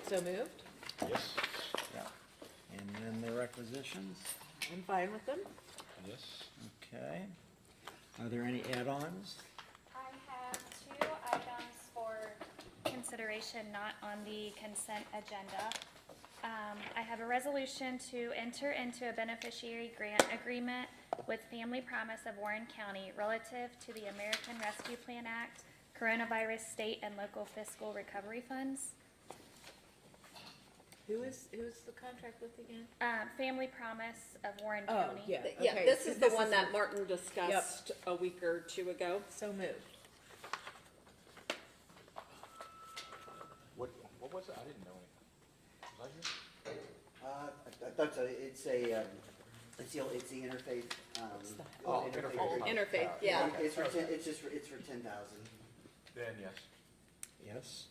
So moved. Yes. Yeah. And then the requisitions? I'm fine with them. Yes. Okay. Are there any add-ons? I have two items for consideration not on the consent agenda. I have a resolution to enter into a beneficiary grant agreement with Family Promise of Warren County relative to the American Rescue Plan Act, Coronavirus State and Local Fiscal Recovery Funds. Who's the contract with again? Family Promise of Warren Oh, County. yeah. Yeah, Okay, this so is the this one is that Martin discussed a week or two ago. So moved. What was it? I didn't know anything. Was I here? I thought so. It's the interfaith. Oh, interfaith. Interfaith, yeah. It's for 10,000. Then yes. Yes.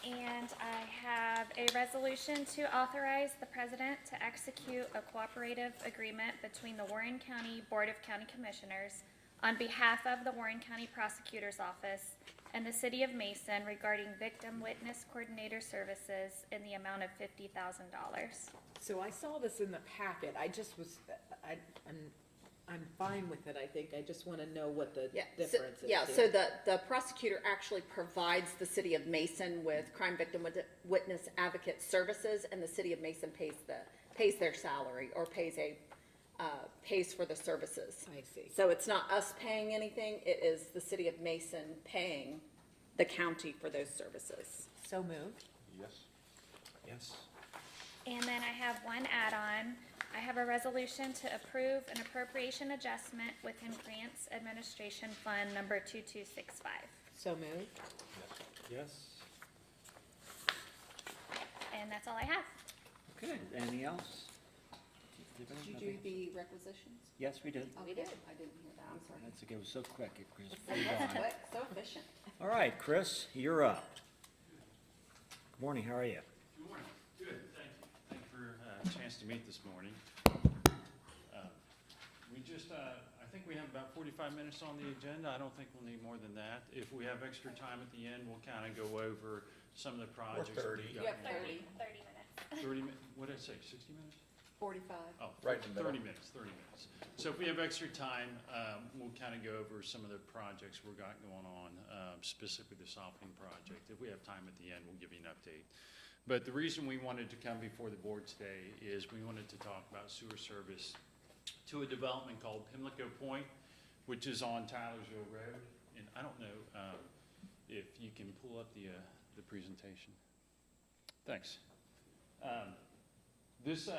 And I have a resolution to authorize the president to execute a cooperative agreement between the Warren County Board of County Commissioners on behalf of the Warren County Prosecutor's Office and the City of Mason regarding Victim Witness Coordinator Services in the amount of $50,000. So I saw this in the packet. I'm fine with it, I think. I just want to know what the Yeah, difference is. yeah, here. so the prosecutor actually provides the city of Mason with crime victim witness advocate services, and the city of Mason pays their salary or pays for the services. I see. So it's not us paying anything, it is the city of Mason paying the county for those services. So moved. Yes. Yes. And then I have one add-on. I have a resolution to approve an appropriation adjustment within Grants Administration Fund number 2265. So moved. Yes. And that's all I have. Okay. Anything else? Did you do the requisitions? Yes, we did. Oh, we did. I didn't hear that, I'm sorry. That's okay. It was so quick. It was flew That's by. quick, so efficient. All right, Chris, you're up. Good morning. How are you? Good morning. Good, thank you. Thank you for a chance to meet this morning. I think we have about 45 minutes on the agenda. I don't think we'll need more than that. If we have extra time at the end, we'll kind of go over some of the projects. that 30. we've You got have going. 30 minutes. 30 minutes, what did I say, 60 minutes? 45. Oh, Right in the 30 minutes, 30 minutes. So if we have extra time, we'll kind of go over some of the projects we've got going on, specifically the Southland project. If we have time at the end, we'll give you an update. But the reason we wanted to come before the board today is we wanted to talk about sewer service to a development called Pimlico Point, which is on Tylersville Road. And I don't know if you can pull up the presentation. Thanks. This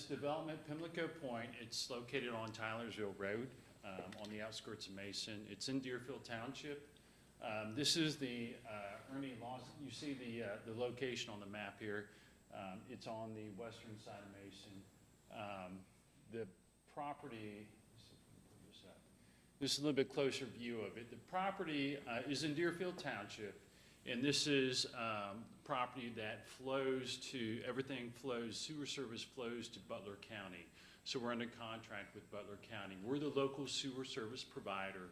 development, Pimlico Point, it's located on Tylersville Road, on the outskirts of Mason. It's in Deerfield Township. This is the Ernie Lawson. You see the location on the map here. It's on the western side of Mason. The property, let's see if we can pull this up. This is a little bit closer view of it. The property is in Deerfield Township. And this is property that flows to, sewer service flows to Butler County. So we're under contract with Butler County. We're the local sewer service provider,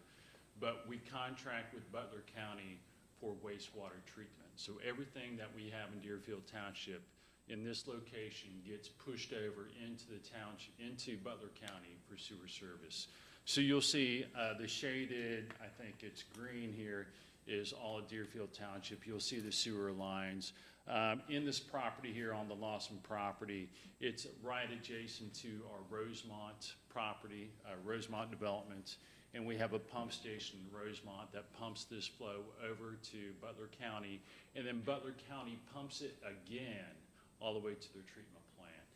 but we contract with Butler County for wastewater treatment. So everything that we have in Deerfield Township in this location gets pushed over into the township, into Butler County for sewer service. So you'll see the shaded, I think it's green here, is all of Deerfield Township. You'll see the sewer lines. In this property here on the Lawson property, it's right adjacent to our Rosemont property, Rosemont development, and we have a pump station in Rosemont that pumps this flow over to Butler County, and then Butler County pumps it again all the way to their treatment plant.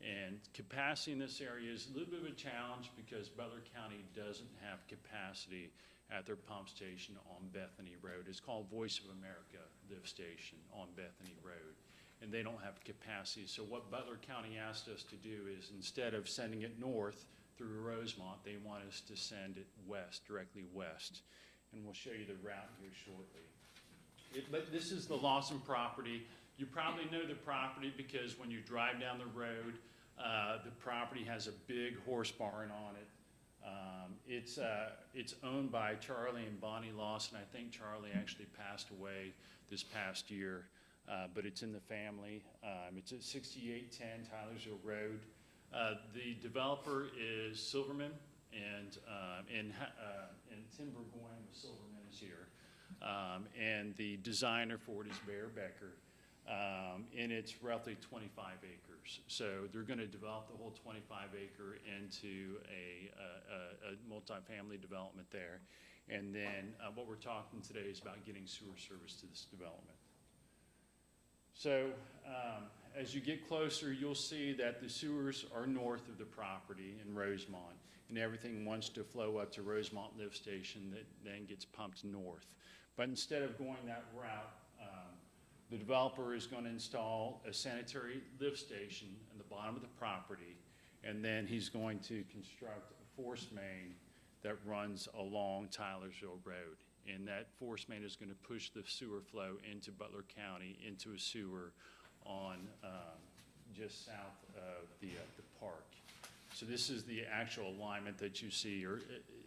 And capacity in this area is a little bit of a challenge because Butler County doesn't have capacity at their pump station on Bethany Road. It's called Voice of America lift station on Bethany Road, and they don't have capacity. So what Butler County asked us to do is instead of sending it north through Rosemont, they want us to send it west, directly west. And we'll show you the route here shortly. But this is the Lawson property. You probably know the property because when you drive down the road, the property has a big horse barn on it. It's owned by Charlie and Bonnie Lawson. I think Charlie actually passed away this past year. but it's in the family. It's at 6810 Tylersville Road. The developer is Silverman, and Tim Burgoyne with Silverman is here. And the designer for it is Bear Becker. And it's roughly 25 acres. So they're going to develop the whole 25 acre into a multifamily development there. And then what we're talking today is about getting sewer service to this development. So as you get closer, you'll see that the sewers are north of the property in Rosemont, and everything wants to flow up to Rosemont Lift Station that then gets pumped north. But instead of going that route, the developer is going to install a sanitary lift station in the bottom of the property, and then he's going to construct a force main that runs along Tylersville Road. And that force main is going to push the sewer flow into Butler County into a sewer on just south of the park. So this is the actual alignment that you see, or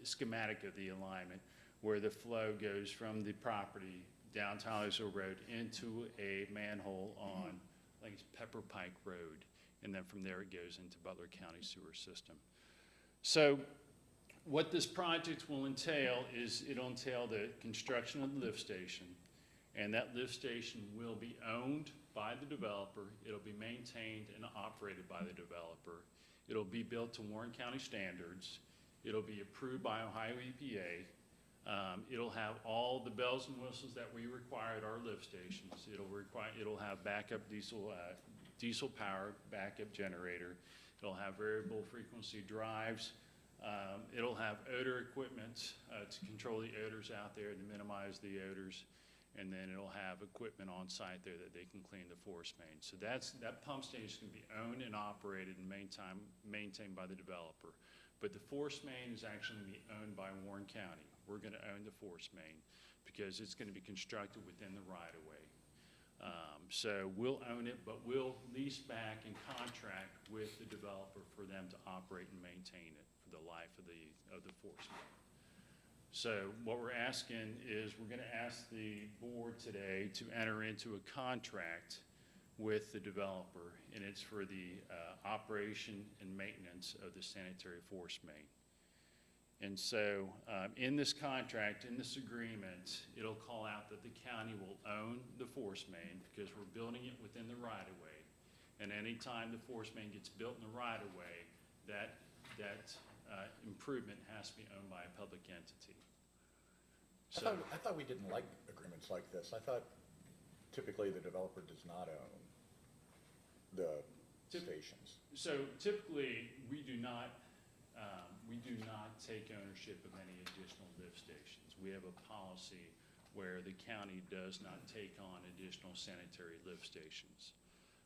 schematic of the alignment, where the flow goes from the property down Tylersville Road into a manhole on, I think it's Pepper Pike Road, and then from there it goes into Butler County sewer system. So what this project will entail is it'll entail the construction of the lift station, and that lift station will be owned by the developer. It'll be maintained and operated by the developer. It'll be built to Warren County standards. It'll be approved by Ohio EPA. It'll have all the bells and whistles that we require at our lift stations. It'll have backup diesel power, backup generator. It'll have variable frequency drives. It'll have odor equipment to control the odors out there, to minimize the odors. And then it'll have equipment on site there that they can clean the force main. So that pump station can be owned and operated and maintained by the developer. But the force main is actually going to be owned by Warren County. We're going to own the force main because it's going to be constructed within the right-of-way. So we'll own it, but we'll lease back and contract with the developer for them to operate and maintain it for the life of the force main. So what we're asking is we're going to ask the board today to enter into a contract with the developer, and it's for the operation and maintenance of the sanitary force main. And so in this contract, in this agreement, it'll call out that the county will own the force main because we're building it within the right-of-way. And anytime the force main gets built in the right-of-way, that improvement has to be owned by a public entity. So I thought we didn't like agreements like this. I thought typically the developer does not own the stations. So typically, we do not take ownership of any additional lift stations. We have a policy where the county does not take on additional sanitary lift stations.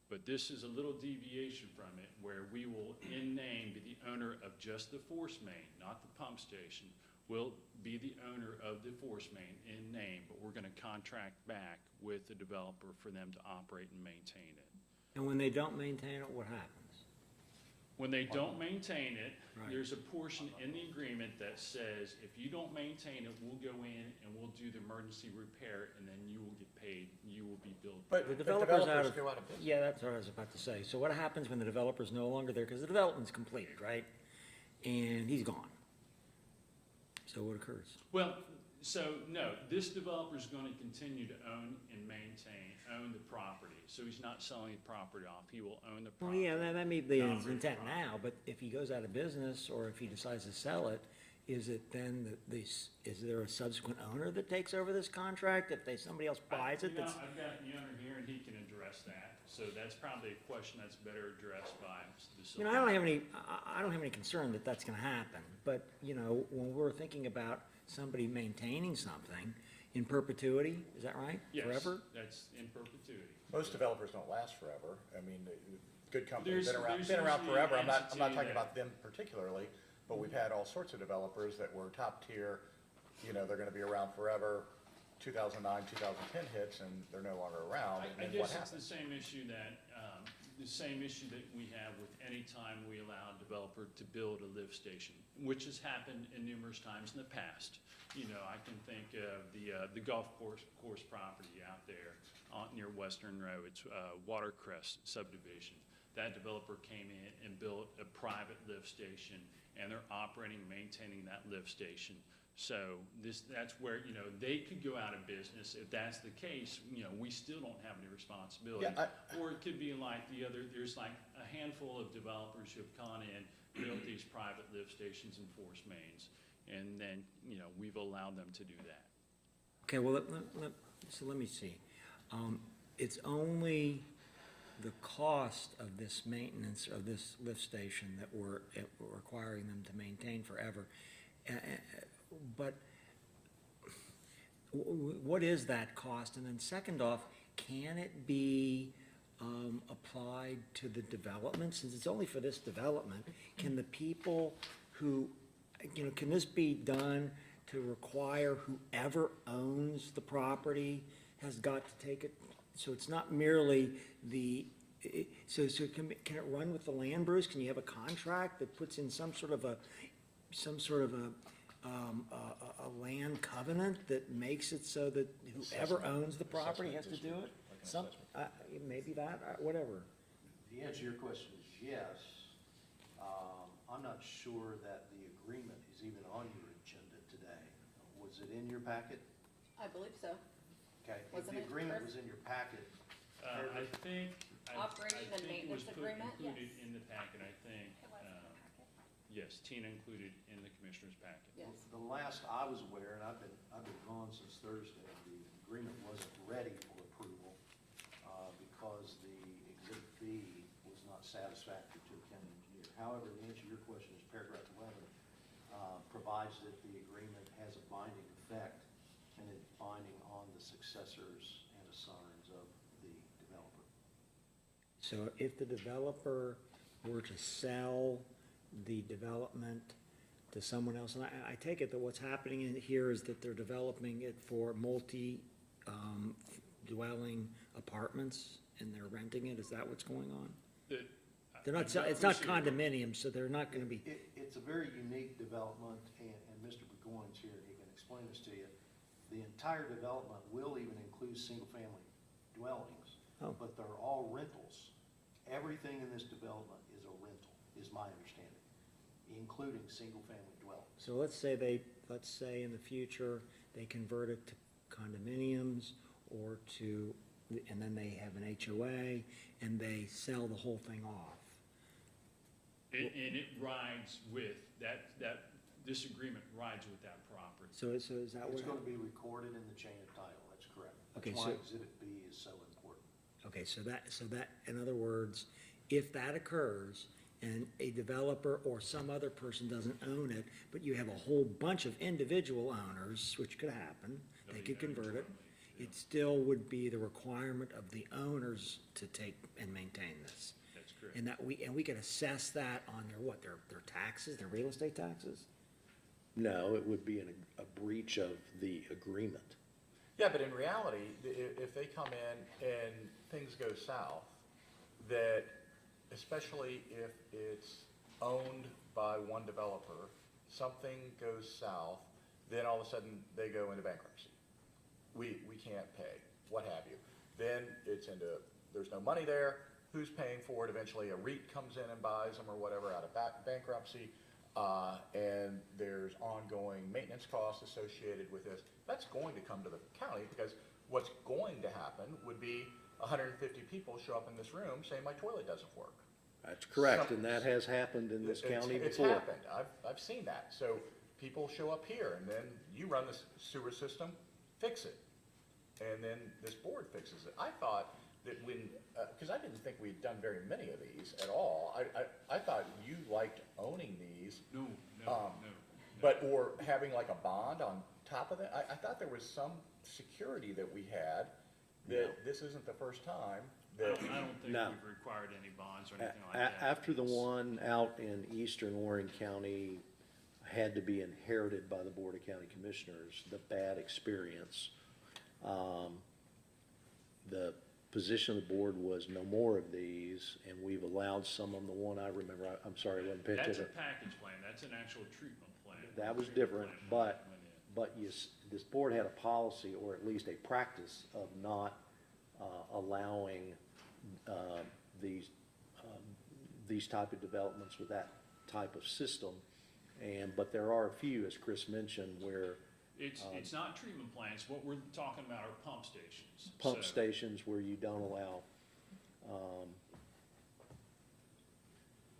But this is a little deviation from it, where we will in name be the owner of just the force main, not the pump station. We'll be the owner of the force main in name, but we're going to contract back with the developer for them to operate and maintain it. And when they don't maintain it, what happens? When they don't maintain it, Right. there's a portion in the agreement that says, if you don't maintain it, we'll go in and we'll do the emergency repair, and then you will get paid, you will be billed. But The the developer's developers go out of business. Yeah, that's what I was about to say. So what happens when the developer's no longer there? Because the development's completed, right? And he's gone. So what occurs? Well, so no, this developer is going to continue to own and own the property. So he's not selling the property off. He will own the Well, property. yeah, that may be his Operate intent property. now, but if he goes out of business or if he decides to sell it, is it then is there a subsequent owner that takes over this contract? If somebody else buys it, that's, I've got the owner here, and he can address that. So that's probably a question that's better addressed by the. I don't have any concern that that's gonna happen. But, when we're thinking about somebody maintaining something in perpetuity, is that right? Yes, Forever? that's in perpetuity. Most developers don't last forever. I mean, good companies, There's been around usually forever. an I'm not entity talking that- about them particularly, but we've had all sorts of developers that were top tier. They're gonna be around forever. 2009, 2010 hits, and they're no longer around, I and what guess it's the happens? same issue that we have with any time we allow a developer to build a lift station, which has happened in numerous times in the past. I can think of the golf course property out there near Western Row. It's Watercrest subdivision. That developer came in and built a private lift station, and they're operating, maintaining that lift station. So that's where, you know, they could go out of business. If that's the case, you know, we still don't have any responsibility. Yeah, Or it could be like there's like a handful of developers who've gone in, built these private lift stations and force mains, and then, you know, we've allowed them to do that. Okay, well, so let me see. It's only the cost of this maintenance of this lift station that we're requiring them to maintain forever. But what is that cost? And then second off, can it be applied to the development? Since it's only for this development, can the people who, you know, can this be done to require whoever owns the property has got to take it? So it's not merely so can it run with the land, Bruce? Can you have a contract that puts in some sort of a land covenant that makes it so that whoever owns the property has to do it? Some, maybe that, whatever. The answer to your question is yes. I'm not sure that the agreement is even on your agenda today. Was it in your packet? I believe so. Okay, if Wasn't the it, agreement Chris? was in your packet, I think. Operating and maintenance agreement? I think it was included Yes. in the packet, I think. It was in the packet. Yes, Tina included in the commissioner's packet. Yes. the last I was aware, and I've been gone since Thursday, the agreement wasn't ready for approval, because the exhibit B was not satisfactory to the county engineer. However, the answer to your question is paragraph 11, provides that the agreement has a binding effect and it's binding on the successors and assigns of the developer. So if the developer were to sell the development to someone else, and I take it that what's happening in here is that they're developing it for dwelling apartments, and they're renting it, is that what's going on? They're not, it's not condominiums, so they're not gonna be, It's a very unique development, and Mr. Burgoyne's here, and he can explain this to you. The entire development will even include single-family dwellings, Oh. but they're all rentals. Everything in this development is a rental, is my understanding, including single-family dwellings. so let's say in the future, they convert it to condominiums or to, and then they have an HOA, and they sell the whole thing off. And it rides with, this agreement rides with that property. So is that It's what? going to be recorded in the chain of title, that's correct. Okay, That's why so- Exhibit B is so important. Okay, so that, in other words, if that occurs and a developer or some other person doesn't own it, but you have a whole bunch of individual owners, which could happen, they could convert it, it still would be the requirement of the owners to take and maintain this. That's correct. And we could assess that on their taxes, their real estate taxes? No, it would be a breach of the agreement. Yeah, but in reality, if they come in and things go south, that especially if it's owned by one developer, something goes south, then all of a sudden they go into bankruptcy. We can't pay, what have you. Then there's no money there, who's paying for it? Eventually a REIT comes in and buys them or whatever out of bankruptcy. And there's ongoing maintenance costs associated with this. That's going to come to the county, because what's going to happen would be 150 people show up in this room saying, my toilet doesn't work. That's correct, and that has happened in this county It's before. happened, I've seen that. So people show up here, and then you run the sewer system, fix it. And then this board fixes it. I thought that when, because I didn't think we'd done very many of these at all. I thought you liked owning these. No. But, or having like a bond on top of that. I thought there was some security that we had, that this isn't the first time I that. don't think No. we've required any bonds or anything like that. After the one out in eastern Warren County had to be inherited by the Board of County Commissioners, the bad experience, the position of the board was no more of these, and we've allowed some of them. The one I remember, I'm sorry, I wasn't paying That's a attention. package plan, that's an actual treatment plan. That was Treatment different, plan but this board had a policy, or at least a practice, of not allowing these, these type of developments with that type of system. But there are a few, as Chris mentioned, where It's not treatment plants, what we're talking about are pump stations. pump So- stations where you don't allow,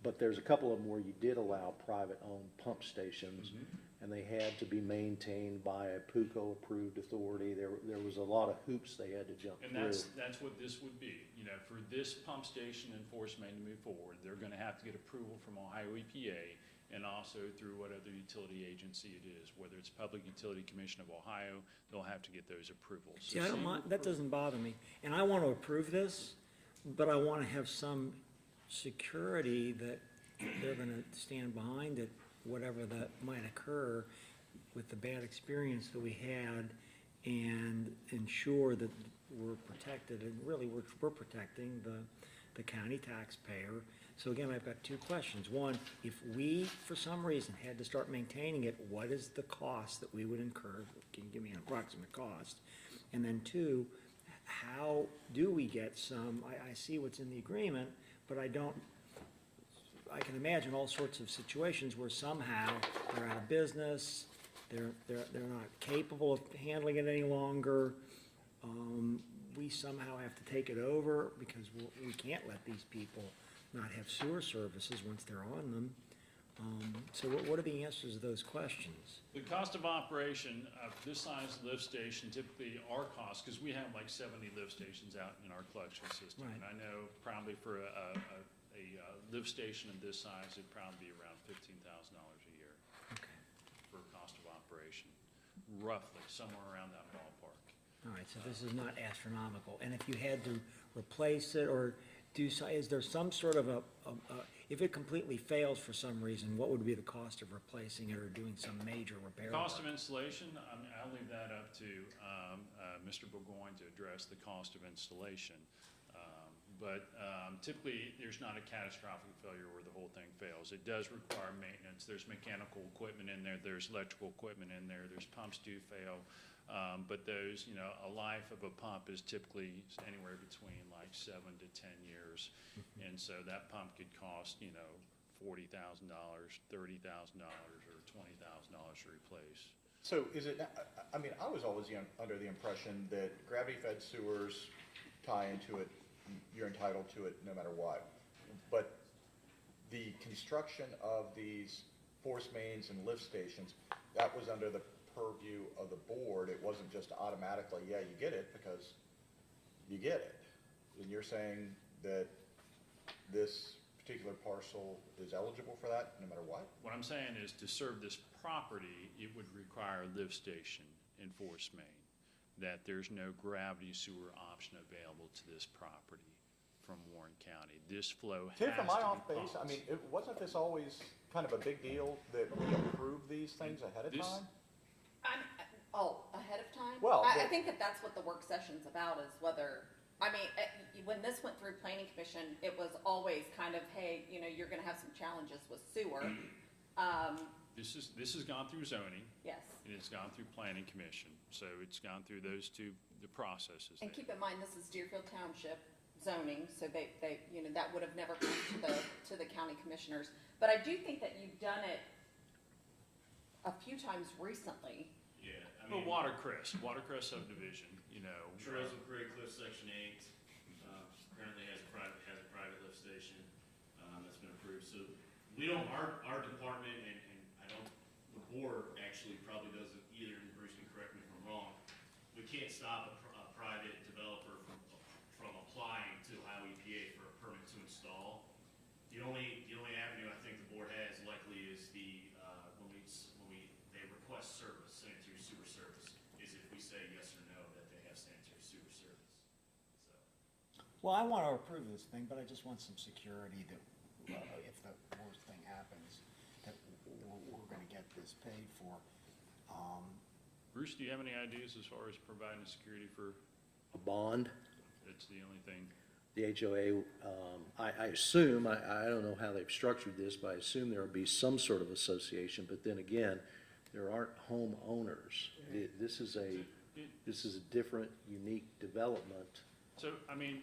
but there's a couple of them where you did allow private-owned pump stations, and they had to be maintained by a PUCO-approved authority. There was a lot of hoops they had to jump And through. that's what this would be, you know, for this pump station in Forest Main to move forward, they're gonna have to get approval from Ohio EPA and also through what other utility agency it is, whether it's Public Utility Commission of Ohio, they'll have to get those approvals. So See, I don't same mind, with- that doesn't bother me, and I want to approve this, but I want to have some security that they're gonna stand behind it, whatever that might occur with the bad experience that we had, and ensure that we're protected, and really, we're protecting the county taxpayer. So again, I've got two questions. One, if we, for some reason, had to start maintaining it, what is the cost that we would incur? Can you give me an approximate cost? And then two, how do we get some, I see what's in the agreement, but I can imagine all sorts of situations where somehow they're out of business, they're not capable of handling it any longer. We somehow have to take it over because we can't let these people not have sewer services once they're on them. So what are the answers to those questions? The cost of operation of this size lift station, typically our cost, because we have like 70 lift stations out in our collection system. Right. And I know probably for a lift station of this size, it'd probably be around $15,000 a year Okay, for cost of operation, roughly, somewhere around that ballpark. all right, so this is not astronomical. And if you had to replace it or is there some sort of if it completely fails for some reason, what would be the cost of replacing it or doing some major repair? Cost of work? installation, I'll leave that up to Mr. Burgoyne to address the cost of installation. But typically, there's not a catastrophic failure where the whole thing fails. It does require maintenance. There's mechanical equipment in there, there's electrical equipment in there, there's pumps do fail. But those, you know, a life of a pump is typically anywhere between like 7 to 10 years. And so that pump could cost, you know, $40,000, $30,000, or $20,000 to replace. So is it, I mean, I was always under the impression that gravity-fed sewers tie into it, you're entitled to it no matter what. But the construction of these force mains and lift stations, that was under the purview of the board. It wasn't just automatically, yeah, you get it because you get it. And you're saying that this particular parcel is eligible for that no matter what? What I'm saying is to serve this property, it would require a lift station in Forest Main, that there's no gravity sewer option available to this property from Warren County. This flow has to Tim, be from my off base, pumped. I mean, wasn't this always kind of a big deal that we approve these things ahead of This- time? Ahead of time? Well, I the- think that's what the work session's about, is whether, I mean, when this went through planning commission, it was always kind of, hey, you know, you're gonna have some challenges with sewer. This has gone through zoning, Yes. and it's gone through planning commission, so it's gone through those two, the processes And there. keep in mind, this is Deerfield Township zoning, so they, you know, that would have never come to the county commissioners. But I do think that you've done it a few times recently. Yeah, Well, Watercrest subdivision, you know. Trails of Prairie Cliff Section 8, currently has a private lift station, that's been approved. So we don't, our department, and I don't, the board actually probably doesn't either, and Bruce can correct me if I'm wrong, we can't stop a private developer from applying to Ohio EPA for a permit to install. The only avenue I think the board has likely is when they request service, sanitary sewer service, is if we say yes or no that they have sanitary sewer service. So, Well, I want to approve this thing, but I just want some security that if the worst thing happens, that we're going to get this paid for. Bruce, do you have any ideas as far as providing security for, A bond, that's the only thing? the HOA, I assume, I don't know how they've structured this, but I assume there'll be some sort of association, but then again, there aren't homeowners. This is a different, unique development. So, I mean,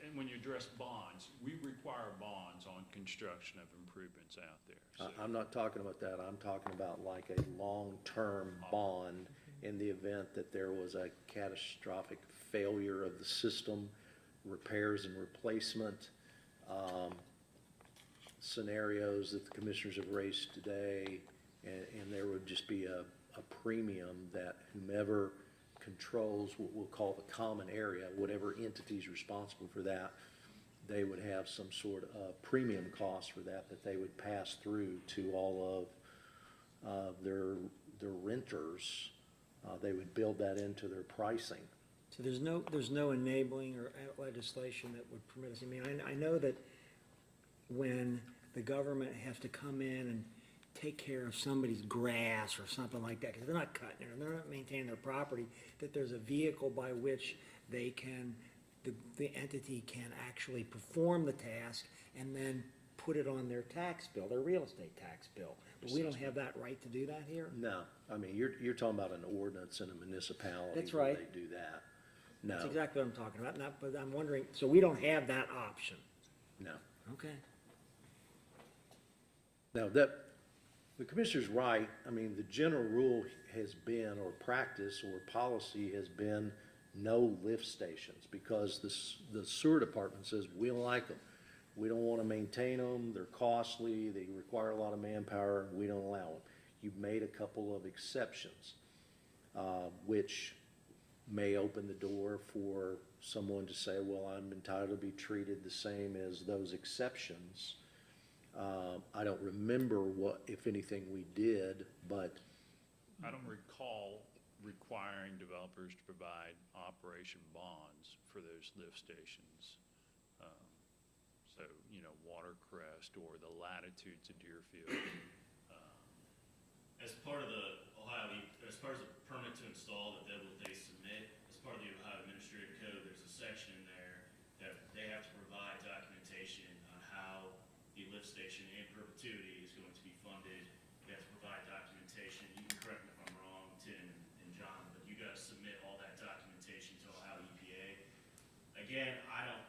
and when you address bonds, we require bonds on construction of improvements out there. So, I'm not talking about that, I'm talking about like a long-term bond in the event that there was a catastrophic failure of the system, repairs and replacement, scenarios that the commissioners have raised today, and there would just be a premium that whomever controls what we'll call the common area, whatever entity's responsible for that, they would have some sort of premium cost for that they would pass through to all of their renters. They would build that into their pricing. So there's no enabling or legislation that would permit us, I mean, I know that when the government has to come in and take care of somebody's grass or something like that, because they're not cutting it, and they're not maintaining their property, that there's a vehicle by which they can, the entity can actually perform the task and then put it on their tax bill, their real estate tax bill. But we don't have that right to do that here? No, I mean, you're talking about an ordinance in a municipality. That's where right. They do that. No, That's exactly what I'm talking about, but I'm wondering, so we don't have that option? no. Okay. Now, the commissioner's right. I mean, the general rule has been, or practice, or policy has been no lift stations, because the sewer department says, we don't like them. We don't want to maintain them, they're costly, they require a lot of manpower, we don't allow them. You've made a couple of exceptions, which may open the door for someone to say, well, I'm entitled to be treated the same as those exceptions. I don't remember what, if anything, we did, but I don't recall requiring developers to provide operation bonds for those lift stations. So, you know, Watercrest or the Latitudes of Deerfield. As part of the as part of the permit to install that they submit, as part of the Ohio Administrative Code, there's a section in there that they have to provide documentation on how the lift station in perpetuity is going to be funded. They have to provide documentation. You can correct me if I'm wrong, Tim and John, but you guys submit all that documentation to Ohio EPA. Again, I don't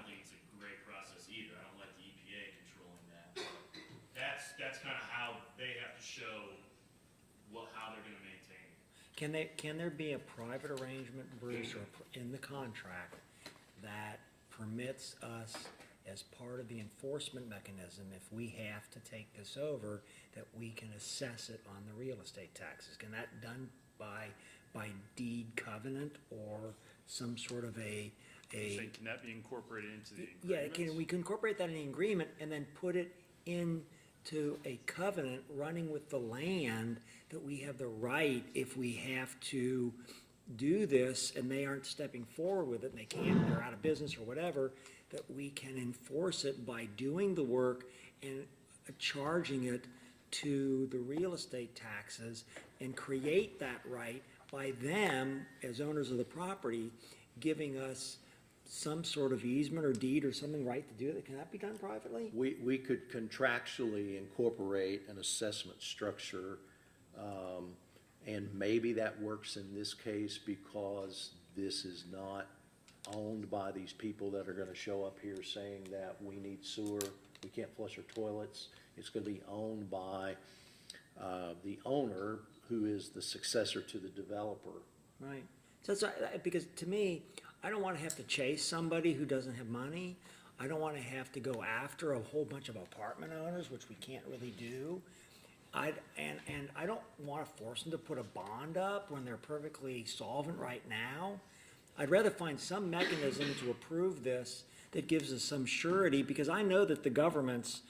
think it's a great process either. I don't like the EPA controlling that. That's kind of how they have to show how they're gonna maintain it. Can there be a private arrangement, Bruce, or in the contract that permits us, as part of the enforcement mechanism, if we have to take this over, that we can assess it on the real estate taxes? Can that done by deed covenant or some sort of a? Can that be incorporated into the Yeah, agreements? we can incorporate that in the agreement and then put it into a covenant running with the land, that we have the right, if we have to do this and they aren't stepping forward with it and they can't, they're out of business or whatever, that we can enforce it by doing the work and charging it to the real estate taxes, and create that right by them, as owners of the property, giving us some sort of easement or deed or something right to do it. Can that be done privately? we could contractually incorporate an assessment structure, and maybe that works in this case because this is not owned by these people that are gonna show up here saying that we need sewer, we can't flush our toilets. It's gonna be owned by, the owner, who is the successor to the developer. Right. So that's, because to me, I don't wanna have to chase somebody who doesn't have money. I don't wanna have to go after a whole bunch of apartment owners, which we can't really do. And I don't wanna force them to put a bond up when they're perfectly solvent right now. I'd rather find some mechanism to approve this that gives us some surety, because I know that the governments,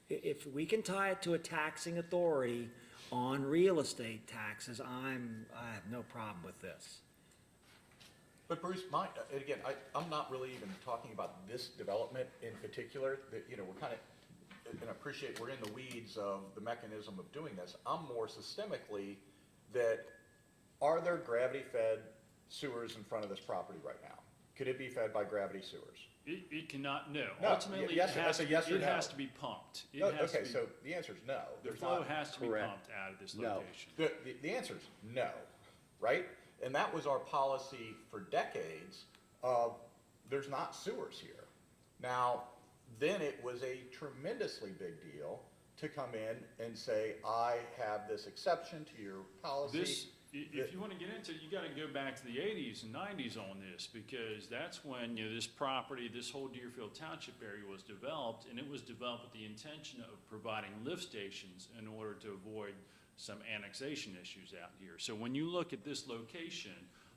if we can tie it to a taxing authority on real estate taxes, I have no problem with this. But Bruce, again, I'm not really even talking about this development in particular, that, you know, we're kind of, and I appreciate we're in the weeds of the mechanism of doing this. I'm more systemically that, are there gravity-fed sewers in front of this property right now? Could it be fed by gravity sewers? It cannot, no. No, Ultimately, yes, it has that's a yes or it no. has to be pumped. It No, has to okay, be- so the answer is no. The There's flow not. has to be Correct. pumped out of this No. location. The answer is no, right? And that was our policy for decades, there's not sewers here. Now, then it was a tremendously big deal to come in and say, I have this exception to your policy. This, if you want to get into it, you got to go back to the 80s and 90s on this, because that's when, you know, this property, this whole Deerfield Township area was developed, and it was developed with the intention of providing lift stations in order to avoid some annexation issues out here. So when you look at this location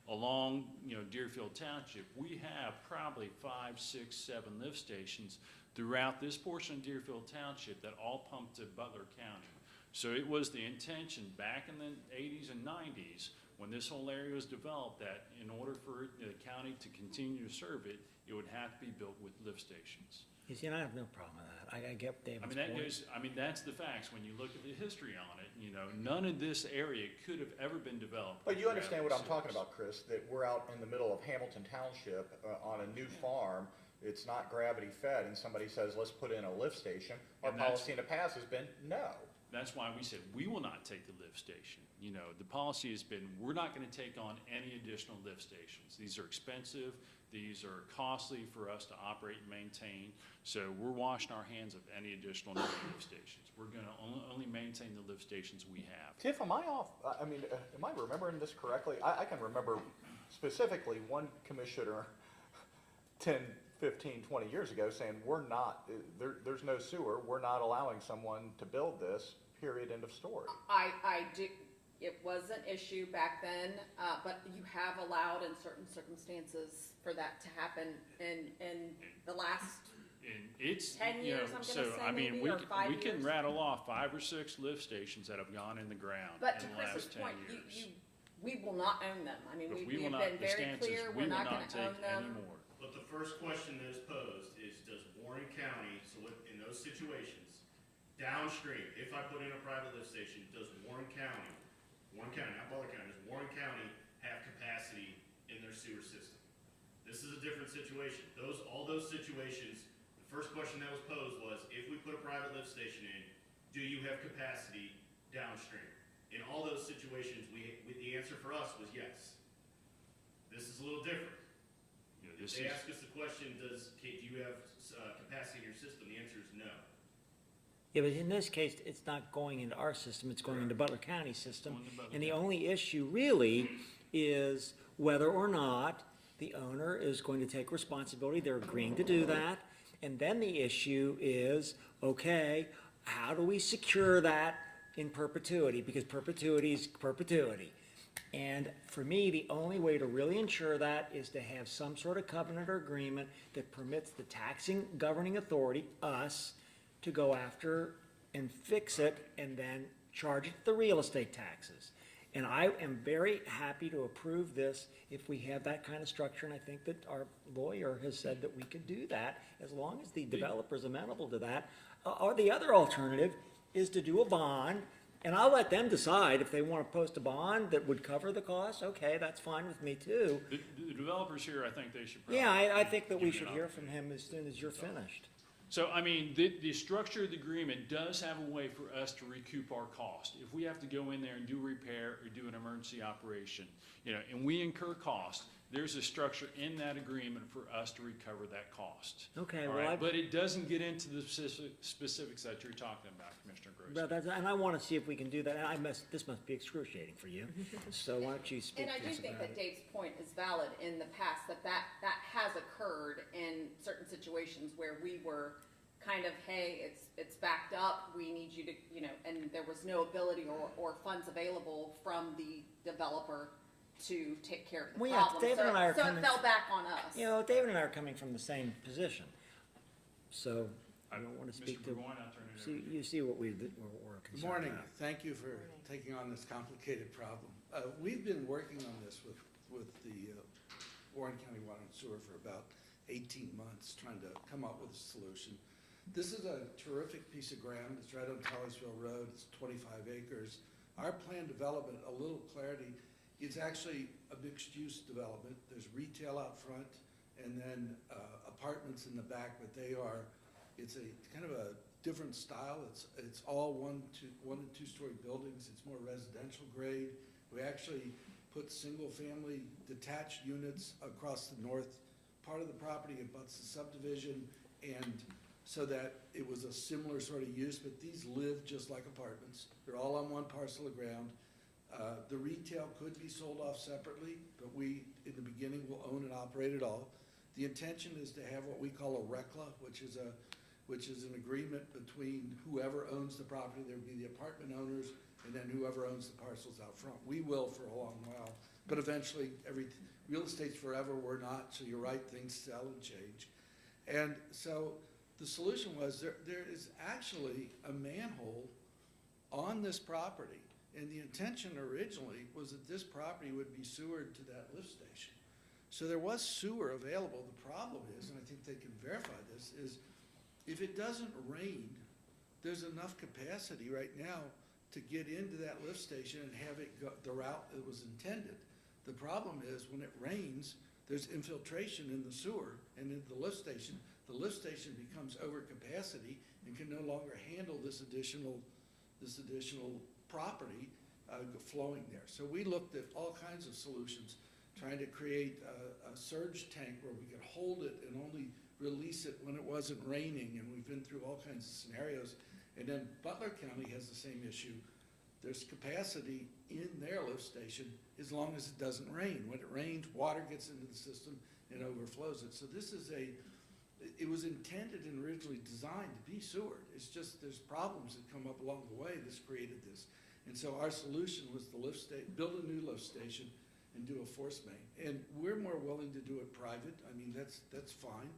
along, you know, Deerfield Township, we have probably 5, 6, 7 lift stations throughout this portion of Deerfield Township that all pump to Butler County. So it was the intention back in the 80s and 90s, when this whole area was developed, that in order for the county to continue to serve it, it would have to be built with lift stations. You see, and I have no problem with that. I get I David's mean, that point. goes, I mean, that's the facts. When you look at the history on it, you know, none of this area could have ever been developed. But you understand what I'm without talking sewers. about, Chris, that we're out in the middle of Hamilton Township on a new farm. It's not gravity fed, and somebody says, let's put in a lift station. Our And that's- policy in the past has been, no. That's why we said, we will not take the lift station. You know, the policy has been, we're not gonna take on any additional lift stations. These are expensive, these are costly for us to operate and maintain. So we're washing our hands of any additional new lift stations. We're gonna only maintain the lift stations we have. Tiff, am I off? I mean, am I remembering this correctly? I can remember specifically one commissioner 10, 15, 20 years ago saying, we're not, there's no sewer, we're not allowing someone to build this, period, end of story. I do, it was an issue back then, but you have allowed in certain circumstances for that to happen in the last, And it's, 10 you know, years, I'm gonna so, say I mean, maybe, or 5 we can years. rattle off 5 or 6 lift stations that have gone in the ground but to in the last Chris's 10 point, years. we will not own them. I mean, But we will have not, been the very stance is, clear, we we're will not not gonna own take any them. more. But the first question that is posed is, does Warren County, so in those situations, downstream, if I put in a private lift station, does Warren County, not Butler County, does Warren County have capacity in their sewer system? This is a different situation. All those situations, the first question that was posed was, if we put a private lift station in, do you have capacity downstream? In all those situations, the answer for us was yes. This is a little different. You know, If this they is, ask us the question, do you have capacity in your system, the answer is no. Yeah, but in this case, it's not going into our system, it's going into Butler County system. Going to Butler And the County. only issue really is whether or not the owner is going to take responsibility. They're agreeing to do that. And then the issue is, okay, how do we secure that in perpetuity? Because perpetuity is perpetuity. And for me, the only way to really ensure that is to have some sort of covenant or agreement that permits the taxing governing authority, us, to go after and fix it and then charge it the real estate taxes. And I am very happy to approve this if we have that kind of structure, and I think that our lawyer has said that we could do that as long as the developer's amenable to that. Or the other alternative is to do a bond, and I'll let them decide if they want to post a bond that would cover the cost. Okay, that's fine with me too. the developers here, I think they should probably. Yeah, I think that we give you should an hear opportunity. from him as soon as you're finished. So, I mean, the structure of the agreement does have a way for us to recoup our cost. If we have to go in there and do repair or do an emergency operation, you know, and we incur cost, there's a structure in that agreement for us to recover that cost. Okay, All well, right, but it doesn't get into the specifics that you're talking about, Commissioner Well, Gross. and I want to see if we can do that, and this must be excruciating for you, so why don't you speak And I to do us think about that it? Dave's point is valid in the past, that has occurred in certain situations where we were kind of, hey, it's backed up, we need you to, you know, and there was no ability or funds available from the developer to take care of the Well, yeah, problem. David and I are So it coming- fell back on us. You know, David and I are coming from the same position, so I don't want to speak Mr. to, Burgoyne, I'll turn it over. you see what we're Good concerned morning. about. Thank you for taking on this complicated problem. We've been working on this with the Warren County Water and Sewer for about 18 months, trying to come up with a solution. This is a terrific piece of ground. It's right on Tellersville Road. It's 25 acres. Our planned development, a little clarity, it's actually a mixed-use development. There's retail out front and then apartments in the back, but it's a kind of a different style. It's all one and two-story buildings. It's more residential grade. We actually put single-family detached units across the north part of the property abuts the subdivision, and so that it was a similar sort of use, but these live just like apartments. They're all on one parcel of ground. The retail could be sold off separately, but we, in the beginning, will own and operate it all. The intention is to have what we call a RECLA, which is an agreement between whoever owns the property. There would be the apartment owners, and then whoever owns the parcels out front. We will for a long while, but eventually, real estate's forever, we're not, so you're right, things sell and change. And so the solution was, there is actually a manhole on this property, and the intention originally was that this property would be sewered to that lift station. So there was sewer available. The problem is, and I think they can verify this, is if it doesn't rain, there's enough capacity right now to get into that lift station and have it go the route that was intended. The problem is, when it rains, there's infiltration in the sewer and into the lift station. The lift station becomes over capacity and can no longer handle this additional property flowing there. So we looked at all kinds of solutions, trying to create a surge tank where we could hold it and only release it when it wasn't raining, and we've been through all kinds of scenarios. And then Butler County has the same issue. There's capacity in their lift station as long as it doesn't rain. When it rains, water gets into the system and overflows it. So this is it was intended and originally designed to be sewered. It's just there's problems that come up along the way that's created this. And so our solution was to build a new lift station and do a force main. And we're more willing to do it private. I mean, that's fine.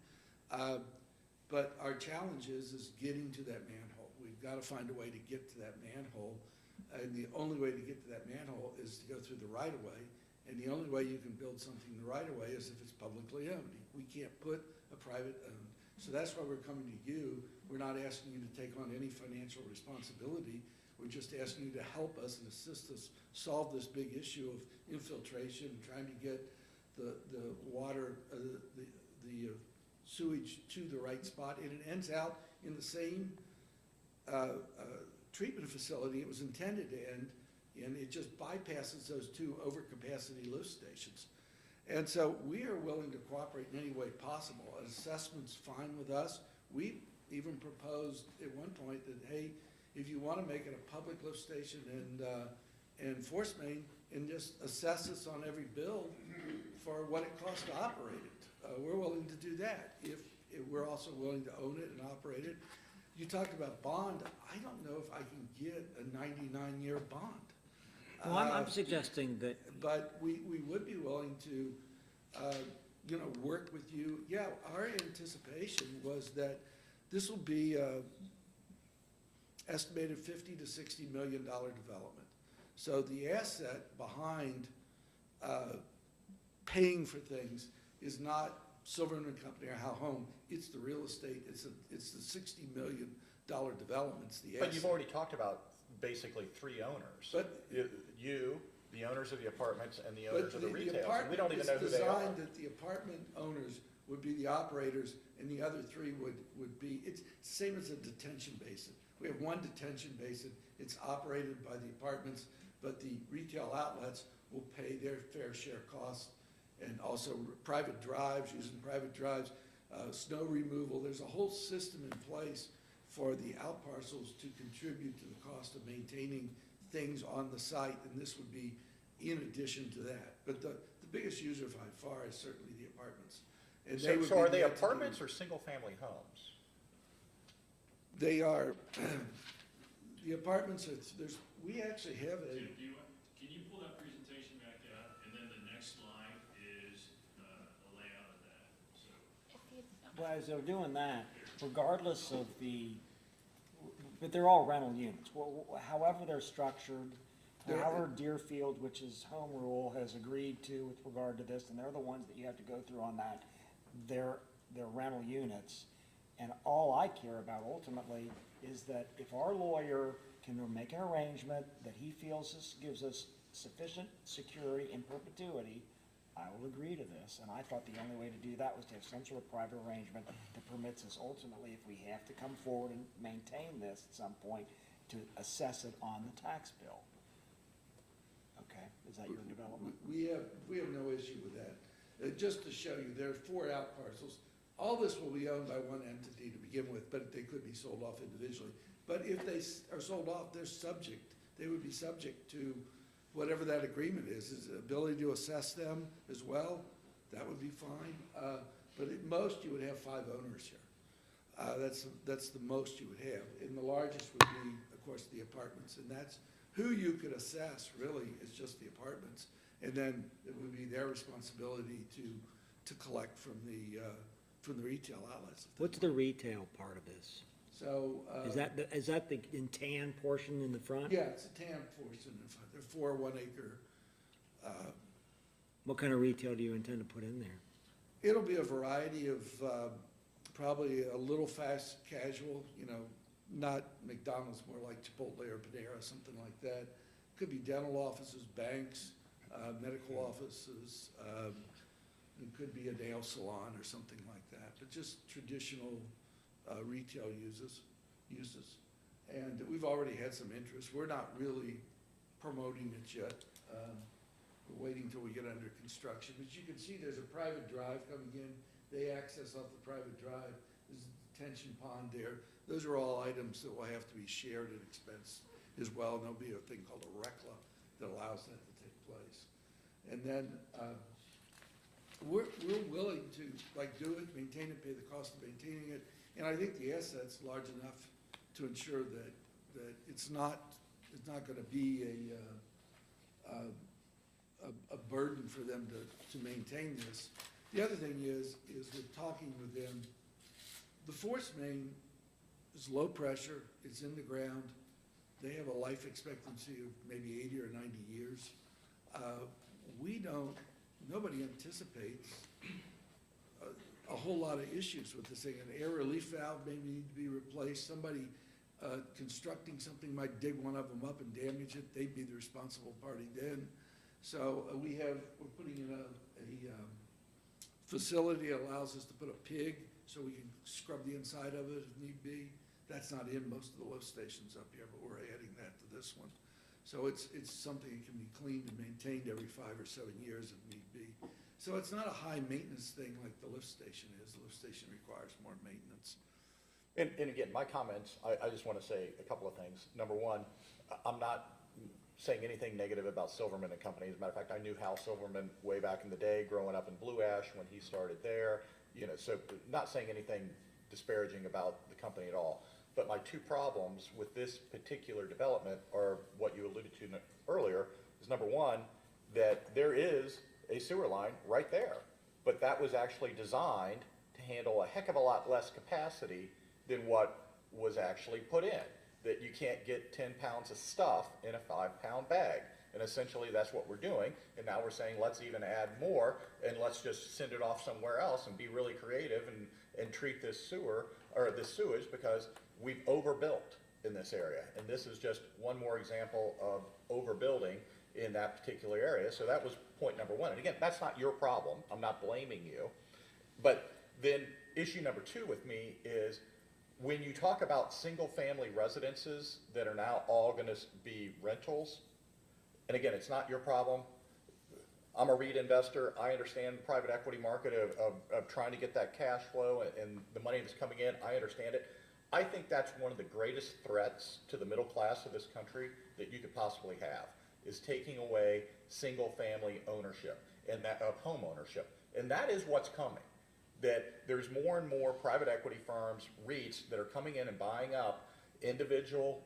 But our challenge is getting to that manhole. We've got to find a way to get to that manhole. And the only way to get to that manhole is to go through the right-of-way. And the only way you can build something the right-of-way is if it's publicly owned. We can't put a private owned. So that's why we're coming to you. We're not asking you to take on any financial responsibility. We're just asking you to help us and assist us solve this big issue of infiltration, trying to get the water, the sewage to the right spot. And it ends out in the same treatment facility it was intended to end, and it just bypasses those two overcapacity lift stations. And so we are willing to cooperate in any way possible. An assessment's fine with us. We even proposed at one point that, hey, if you want to make it a public lift station and force main, and just assess us on every bill for what it costs to operate it. We're willing to do that if we're also willing to own it and operate it. You talked about bond. I don't know if I can get a 99-year bond. Well, I'm suggesting that. But we would be willing to, work with you. Yeah, our anticipation was that this will be estimated $50 to $60 million development. So the asset behind paying for things is not Silverman Company or Howe Home. It's the real estate. It's the $60 million developments. But you've already talked about basically three owners. But you, the owners of the apartments, and the owners of the But retail. We don't even know who it's they are. designed that the apartment owners would be the operators, and the other three would be, it's the same as a detention basin. We have one detention basin. It's operated by the apartments, but the retail outlets will pay their fair share costs, and also private drives, using private drives, snow removal. There's a whole system in place for the out parcels to contribute to the cost of maintaining things on the site, and this would be in addition to that. But the biggest user by far is certainly the apartments. And they would So be are they the entity. apartments or single-family homes? They are, the apartments, we actually have a, Can you pull that presentation back up, and then the next slide is a layout of that, so. Well, as they're doing that, regardless of but they're all rental units. However they're structured, however Deerfield, which is home rule, has agreed to with regard to this, and they're the ones that you have to go through on that, they're rental units. And all I care about ultimately is that if our lawyer can make an arrangement that he feels gives us sufficient security in perpetuity, I will agree to this. And I thought the only way to do that was to have some sort of private arrangement that permits us ultimately, if we have to come forward and maintain this at some point, to assess it on the tax bill. Okay, is that your development? we have no issue with that. Just to show you, there are 4 out parcels. All this will be owned by one entity to begin with, but they could be sold off individually. But if they are sold off, they would be subject to whatever that agreement is the ability to assess them as well, that would be fine. But at most, you would have 5 owners here. That's the most you would have. And the largest would be, of course, the apartments. And that's who you could assess, really, is just the apartments. And then it would be their responsibility to collect from the retail outlets. What's the retail part of this? So. Is that the in tan portion in the front? Yeah, it's a TAM portion. They're 4 1-acre. What kind of retail do you intend to put in there? It'll be a variety of, probably a little fast casual, not McDonald's, more like Chipotle or Panera, something like that. Could be dental offices, banks, medical offices. It could be a nail salon or something like that, but just traditional retail uses. And we've already had some interest. We're not really promoting it yet. We're waiting till we get under construction. But you can see there's a private drive coming in. They access off the private drive. There's a detention pond there. Those are all items that will have to be shared at expense as well. And there'll be a thing called a RECLA that allows that to take place. And then we're willing to do it, maintain it, pay the cost of maintaining it. And I think the asset's large enough to ensure that it's not going to be a burden for them to maintain this. The other thing is we're talking with them. The force main is low pressure, it's in the ground. They have a life expectancy of maybe 80 or 90 years. Nobody anticipates a whole lot of issues with this thing. An air relief valve may need to be replaced. Somebody constructing something might dig one of them up and damage it. They'd be the responsible party then. So we're putting in a facility that allows us to put a pig so we can scrub the inside of it if need be. That's not in most of the lift stations up here, but we're adding that to this one. So it's something that can be cleaned and maintained every 5 or 7 years if need be. So it's not a high maintenance thing like the lift station is. The lift station requires more maintenance. And again, my comments, I just want to say a couple of things. Number one, I'm not saying anything negative about Silverman and Company. As a matter of fact, I knew Hal Silverman way back in the day, growing up in Blue Ash when he started there. So not saying anything disparaging about the company at all. But my 2 problems with this particular development are what you alluded to earlier, is number one, that there is a sewer line right there. But that was actually designed to handle a heck of a lot less capacity than what was actually put in. That you can't get 10 pounds of stuff in a 5-pound bag. And essentially that's what we're doing. And now we're saying, let's even add more and let's just send it off somewhere else and be really creative and treat this sewer, or this sewage, because we've overbuilt in this area. And this is just one more example of overbuilding in that particular area. So that was point number one. And again, that's not your problem. I'm not blaming you. But then issue number 2 with me is, when you talk about single-family residences that are now all going to be rentals, and again, it's not your problem. I'm a REIT investor. I understand the private equity market of trying to get that cash flow and the money that's coming in. I understand it. I think that's one of the greatest threats to the middle class of this country that you could possibly have, is taking away single-family ownership and that of home ownership. And that is what's coming. That there's more and more private equity firms, REITs, that are coming in and buying up individual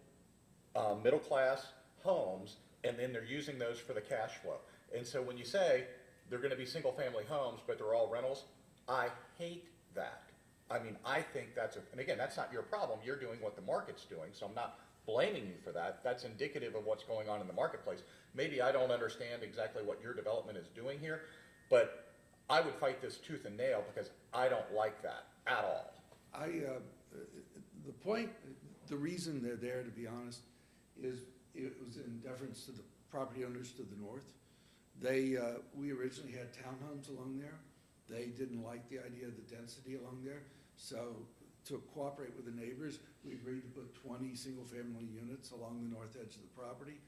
middle-class homes, and then they're using those for the cash flow. And so when you say they're going to be single-family homes, but they're all rentals, I hate that. I mean, I think and again, that's not your problem. You're doing what the market's doing, so I'm not blaming you for that. That's indicative of what's going on in the marketplace. Maybe I don't understand exactly what your development is doing here, but I would fight this tooth and nail because I don't like that at all. The reason they're there, to be honest, is it was in deference to the property owners to the north. We originally had townhomes along there. They didn't like the idea of the density along there. So to cooperate with the neighbors, we agreed to put 20 single-family units along the north edge of the property.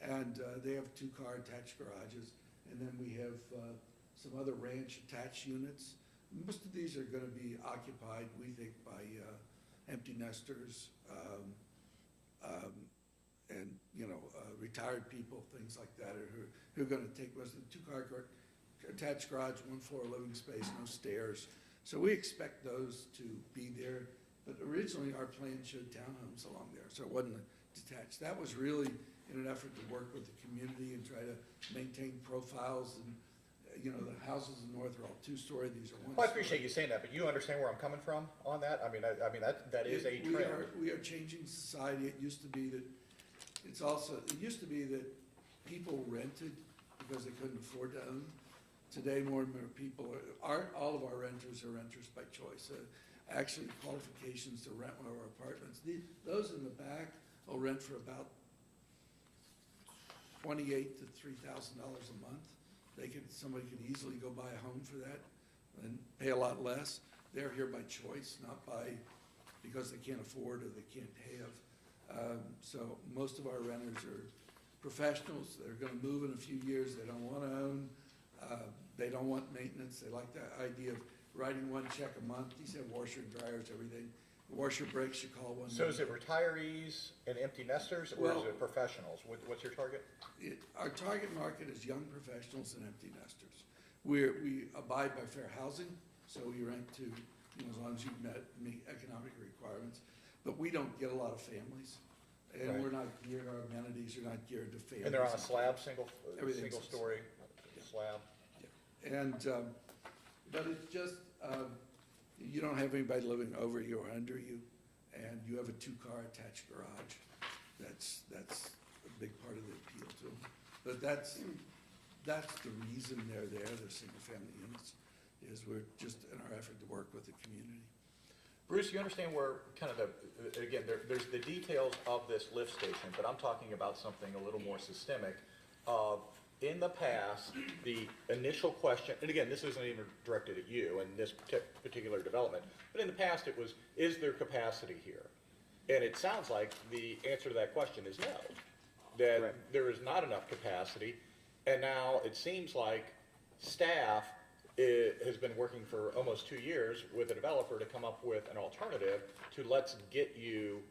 And they have 2-car attached garages. And then we have some other ranch attached units. Most of these are gonna be occupied, we think, by empty nesters, and, retired people, things like that, who are gonna take most of the two-car attached garage, one floor living space, no stairs. So we expect those to be there, but originally our plan showed townhomes along there, so it wasn't detached. That was really in an effort to work with the community and try to maintain profiles and, the houses in the north are all two-story, these are one-story. Well, I appreciate you saying that, but you understand where I'm coming from on that? I mean, that is a We trend. we are changing society. It used to be that people rented because they couldn't afford to own. Today, more and more people all of our renters are renters by choice. Actually, qualifications to rent one of our apartments, those in the back will rent for about $2,800 to $3,000 a month. Somebody could easily go buy a home for that and pay a lot less. They're here by choice, not because they can't afford or they can't have. So most of our renters are professionals. They're gonna move in a few years. They don't wanna own. They don't want maintenance. They like the idea of writing one check a month. These have washer and dryers, everything. The washer breaks, you call one. So is it retirees and empty nesters, or is it professionals? What's your target? Our target market is young professionals and empty nesters. We abide by fair housing, so we rent to, as long as you meet economic requirements. But we don't get a lot of families, and Right. we're not geared, our amenities are not geared to families. And they're on a slab, single Everything's- story slab? And, but it's just, you don't have anybody living over you or under you, and you have a two-car attached garage. That's a big part of the appeal to them. But that's the reason they're single-family units, is we're just in our effort to work with the community. Bruce, you understand where kind of again, there's the details of this lift station, but I'm talking about something a little more systemic. In the past, the initial question, and again, this isn't even directed at you in this particular development, but in the past it was, is there capacity here? And it sounds like the answer to that question is no, that Correct. there is not enough capacity. And now it seems like staff has been working for almost 2 years with a developer to come up with an alternative to let's get you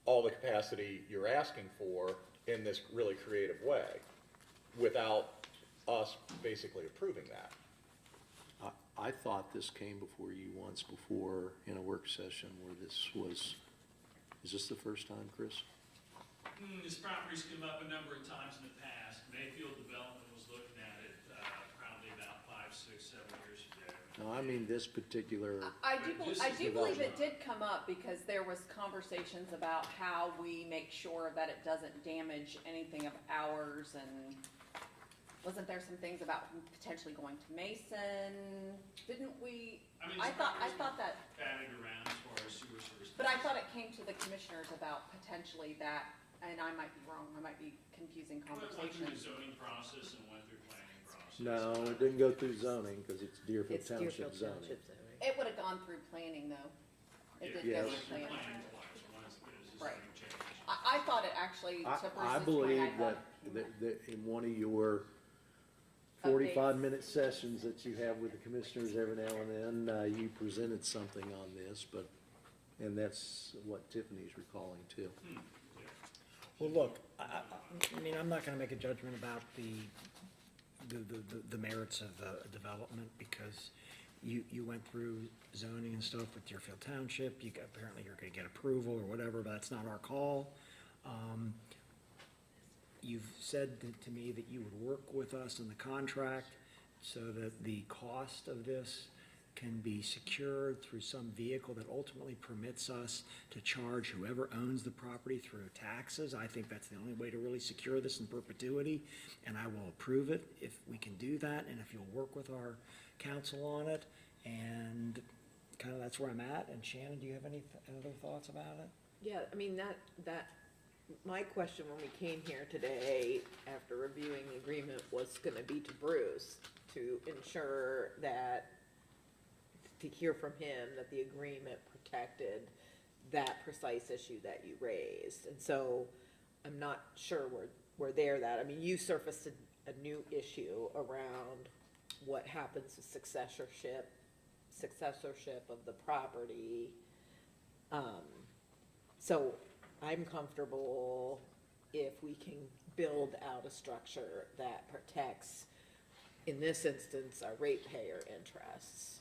all the capacity you're asking for in this really creative way, without us basically approving that. I thought this came before you once before in a work session where is this the first time, Chris? This property's come up a number of times in the past. Mayfield Development was looking at it, probably about 5, 6, 7 years ago. No, I mean this particular, I do believe it development. did come up because there was conversations about how we make sure that it doesn't damage anything of ours, and wasn't there some things about potentially going to Mason? Didn't we? I thought that, Batted around as far as sewer service. but I thought it came to the commissioners about potentially that, and I might be wrong, I might be confusing Well, it went through the conversations. zoning process and went through planning process. no, it didn't go through zoning because it's Deerfield Township zoning. It would have gone through planning though. It did Yes. go through planning. Planning twice, once there's a Right. zoning change. I thought it actually, to I Bruce's point, believe I thought. that in one of your 45-minute sessions that you have with the commissioners every now and then, you presented something on this, and that's what Tiffany's recalling too. Well, look, I mean, I'm not gonna make a judgment about the merits of the development, because you went through zoning and stuff with Deerfield Township, apparently you're gonna get approval or whatever, but that's not our call. You've said to me that you would work with us in the contract so that the cost of this can be secured through some vehicle that ultimately permits us to charge whoever owns the property through taxes. I think that's the only way to really secure this in perpetuity, and I will approve it if we can do that, and if you'll work with our council on it, and kind of that's where I'm at. And Shannon, do you have any other thoughts about it? Yeah, I mean, my question when we came here today, after reviewing the agreement, was gonna be to Bruce, to ensure that, to hear from him that the agreement protected that precise issue that you raised. And so, I'm not sure we're there that, I mean, you surfaced a new issue around what happens to successorship of the property. So I'm comfortable if we can build out a structure that protects, in this instance, our ratepayer interests.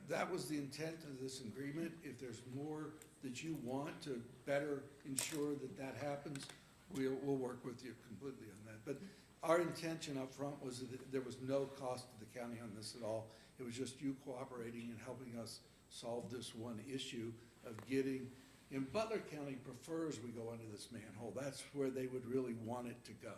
That was the intent of this agreement. If there's more that you want to better ensure that that happens, we'll work with you completely on that. But our intention up front was that there was no cost to the county on this at all. It was just you cooperating and helping us solve this one issue of getting, and Butler County prefers we go under this manhole. That's where they would really want it to go.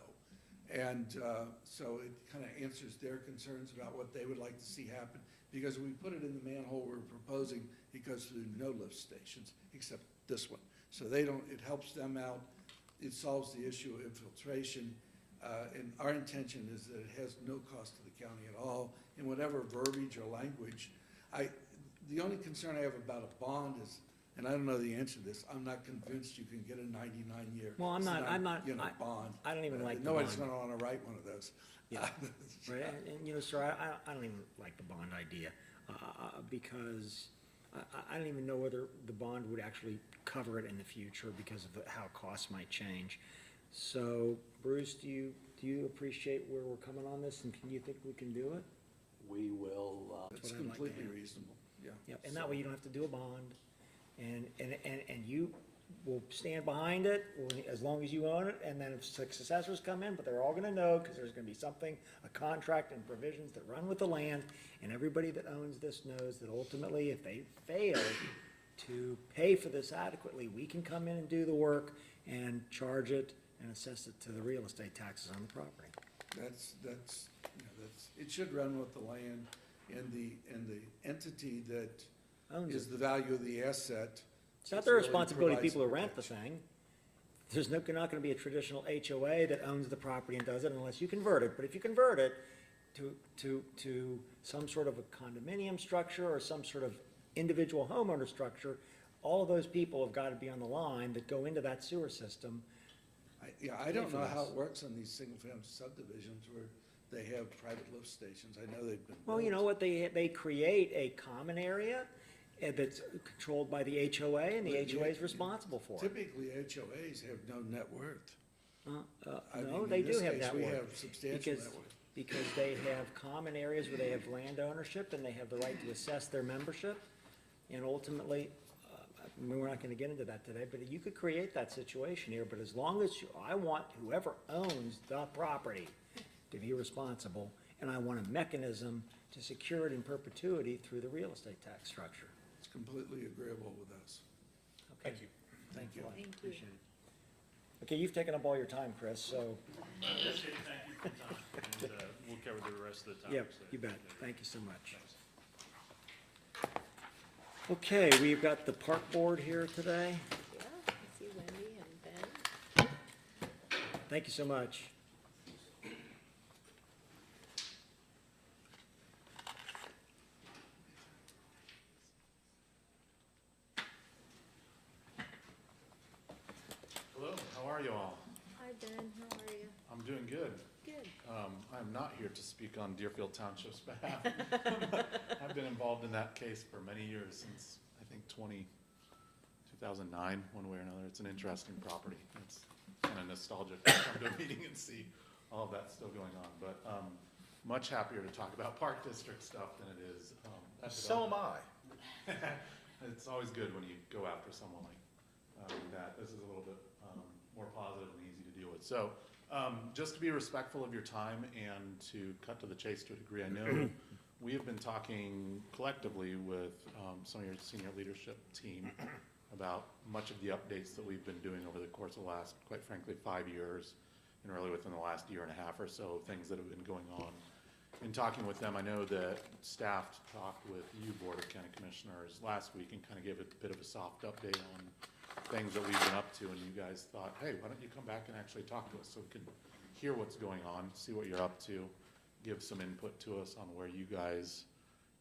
And so it kind of answers their concerns about what they would like to see happen. Because if we put it in the manhole we're proposing, it goes through no lift stations, except this one. So they don't, it helps them out. It solves the issue of infiltration. And our intention is that it has no cost to the county at all, in whatever verbiage or language. The only concern I have about a bond is, and I don't know the answer to this, I'm not convinced you can get a 99-year. Well, I'm not, bond. I don't even like the Nobody's bond. gonna wanna write one of those. Yeah, right, and you know, sir, I don't even like the bond idea, because I don't even know whether the bond would actually cover it in the future because of how costs might change. So, Bruce, do you appreciate where we're coming on this, and can you think we can do it? We will, It's what I'd like to completely have. reasonable, yeah. Yeah, and that way you don't have to do a bond, and you will stand behind it as long as you own it, and then if successors come in, but they're all gonna know, because there's gonna be something, a contract and provisions that run with the land, and everybody that owns this knows that ultimately, if they fail to pay for this adequately, we can come in and do the work and charge it and assess it to the real estate taxes on the property. That's, it should run with the land and the entity that Owns is it. the value of the asset. It's not their really responsibility, provides people who rent the protection. thing. There's not gonna be a traditional HOA that owns the property and does it unless you convert it. But if you convert it to some sort of a condominium structure or some sort of individual homeowner structure, all of those people have gotta be on the line that go into that sewer system. I don't for know how this. it works on these single-family subdivisions where they have private lift stations. I know they've been Well, you built. know what, they create a common area that's controlled by the HOA, and the But HOA is responsible for it. Typically, HOAs have no net worth. I No, mean, they in this do have case, that we worth. have substantial because- net worth. Because they have common areas where they have land ownership, and they have the right to assess their membership. And ultimately, I mean, we're not gonna get into that today, but you could create that situation here, but as long as I want whoever owns the property to be responsible, and I want a mechanism to secure it in perpetuity through the real estate tax structure. It's completely agreeable with us. Okay. Thank you. Thank you. Thank you. Appreciate it. Okay, you've taken up all your time, Chris, so, That's it, thank you for your time, and we'll cover the rest of the yeah, topics. you bet. later. Thank you so much. Okay, we've got the park board here today. Yeah, I see Wendy and Ben. Thank you so much. Hello, how are you all? Hi, Ben, how are you? I'm doing good. Good. I'm not here to speak on Deerfield Township's behalf. I've been involved in that case for many years, since, I think, 2009, one way or another. It's an interesting property. It's kind of nostalgic to come to a meeting and see all of that still going on. But much happier to talk about Park District stuff than it is. So am I. It's always good when you go after someone like that. This is a little bit more positive and easy to deal with. So, just to be respectful of your time and to cut to the chase to a degree, I know we have been talking collectively with some of your senior leadership team about much of the updates that we've been doing over the course of the last, quite frankly, 5 years, and really within the last year and a half or so, things that have been going on. In talking with them, I know that staff talked with you, Board of County Commissioners, last week and kind of gave a bit of a soft update on things that we've been up to, and you guys thought, hey, why don't you come back and actually talk to us so we can hear what's going on, see what you're up to, give some input to us on where you guys,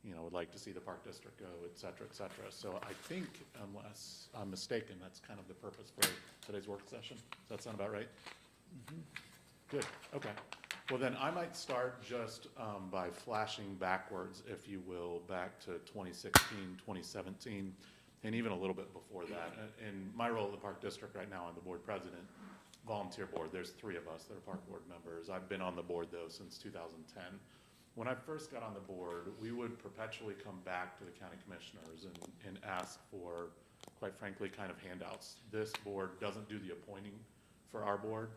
you know, would like to see the Park District go, et cetera, et cetera. So I think, unless I'm mistaken, that's kind of the purpose for today's work session. Does that sound about right? Good, okay. Well, then I might start just by flashing backwards, if you will, back to 2016, 2017, and even a little bit before that. In my role at the Park District right now, I'm the board president, volunteer board. There's 3 of us that are park board members. I've been on the board, though, since 2010. When I first got on the board, we would perpetually come back to the county commissioners and ask for, quite frankly, kind of handouts. This board doesn't do the appointing for our board.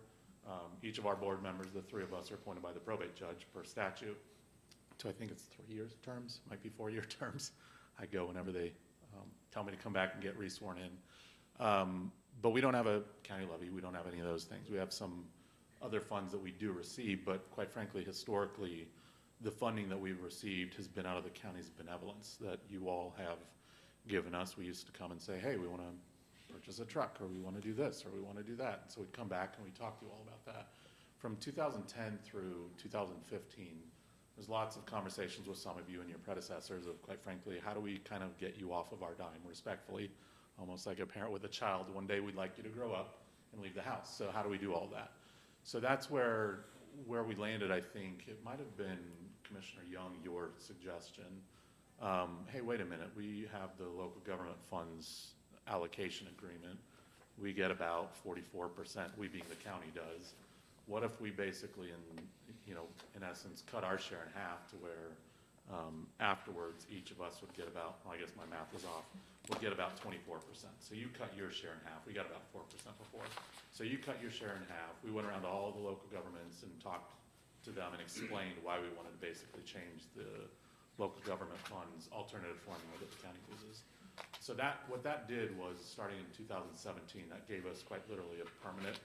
Each of our board members, the 3 of us, are appointed by the probate judge per statute to, I think it's 3-year terms, might be 4-year terms. I go whenever they tell me to come back and get re-sworn in. But we don't have a county levy. We don't have any of those things. We have some other funds that we do receive, but quite frankly, historically, the funding that we've received has been out of the county's benevolence that you all have given us. We used to come and say, hey, we want to purchase a truck, or we want to do this, or we want to do that. So we'd come back and we'd talk to you all about that. From 2010 through 2015, there's lots of conversations with some of you and your predecessors of, quite frankly, how do we kind of get you off of our dime respectfully, almost like a parent with a child. One day we'd like you to grow up and leave the house. So how do we do all that? So that's where we landed, I think. It might have been, Commissioner Young, your suggestion. Hey, wait a minute, we have the local government funds allocation agreement. We get about 44%, we being the county does. What if we basically, in essence, cut our share in half to where afterwards each of us would get about, well, I guess my math is off, would get about 24%. So you cut your share in half. We got about 4% before. So you cut your share in half. We went around to all the local governments and talked to them and explained why we wanted to basically change the local government funds alternative formula that the county uses. So what that did was, starting in 2017, that gave us quite literally a permanent,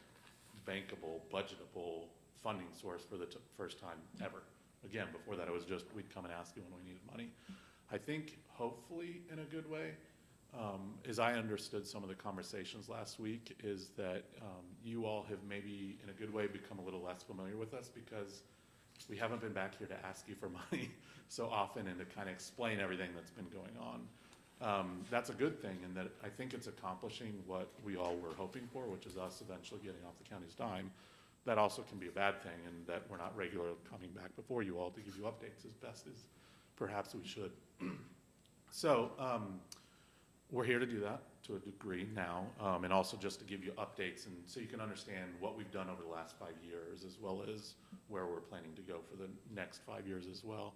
bankable, budgetable funding source for the first time ever. Again, before that, it was just we'd come and ask you when we needed money. I think, hopefully, in a good way, as I understood some of the conversations last week, is that you all have maybe, in a good way, become a little less familiar with us because we haven't been back here to ask you for money so often and to kind of explain everything that's been going on. That's a good thing, in that I think it's accomplishing what we all were hoping for, which is us eventually getting off the county's dime. That also can be a bad thing, in that we're not regularly coming back before you all to give you updates as best as perhaps we should. So we're here to do that to a degree now, and also just to give you updates, and so you can understand what we've done over the last 5 years, as well as where we're planning to go for the next 5 years as well.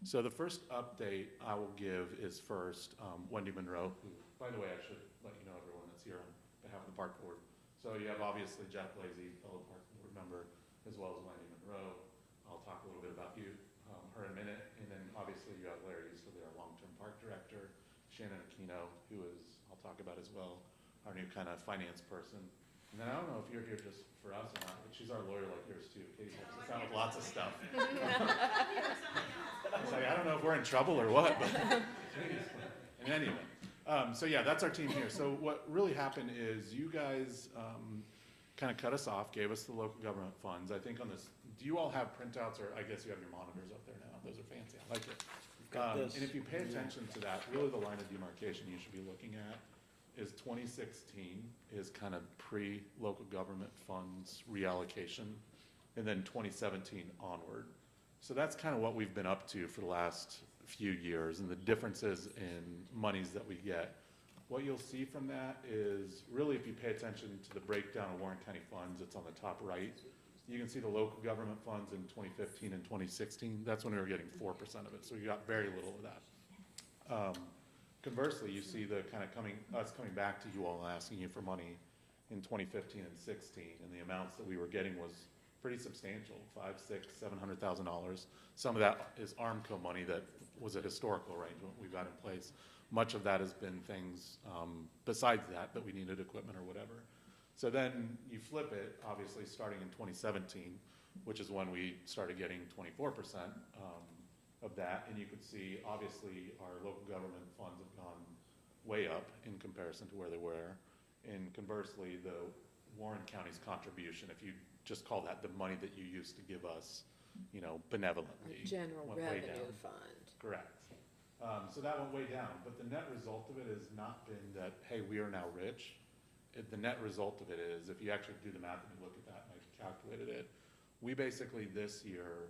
So the first update I will give is first Wendy Monroe, who, by the way, I should let you know, everyone that's here on behalf of the Park Board. So you have obviously Jeff Lazy, fellow Park Board member, as well as Wendy Monroe. I'll talk a little bit about you, her in a minute, and then obviously you have Larry Easterly, our long-term park director, Shannon Aquino, who is, I'll talk about as well, our new kind of finance person. And then I don't know if you're here just for us or not, but she's our lawyer like yours too. Katie helps us out with lots of stuff. I was like, I don't know if we're in trouble or what, but in any event. So yeah, that's our team here. So what really happened is you guys kind of cut us off, gave us the local government funds. I think on this, do you all have printouts, or I guess you have your monitors up there now? Those are fancy, I like it. And if you pay attention to that, really the line of demarcation you should be looking at is 2016 is kind of pre-local government funds reallocation, and then 2017 onward. So that's kind of what we've been up to for the last few years, and the differences in monies that we get. What you'll see from that is, really, if you pay attention to the breakdown of Warren County funds, it's on the top right. You can see the local government funds in 2015 and 2016. That's when we were getting 4% of it, so we got very little of that. Conversely, you see the kind of us coming back to you all and asking you for money in 2015 and 16, and the amounts that we were getting was pretty substantial, $500,000, $600,000, $700,000. Some of that is Armco money that was a historical arrangement we've got in place. Much of that has been things besides that we needed equipment or whatever. So then you flip it, obviously, starting in 2017, which is when we started getting 24% of that, and you could see, obviously, our local government funds have gone way up in comparison to where they were. And conversely, the Warren County's contribution, if you just call that the money that you used to give us, benevolently, General went way revenue down. fund. Correct. So that went way down, but the net result of it has not been that, hey, we are now rich. The net result of it is, if you actually do the math and you look at that, and I calculated it, We basically this year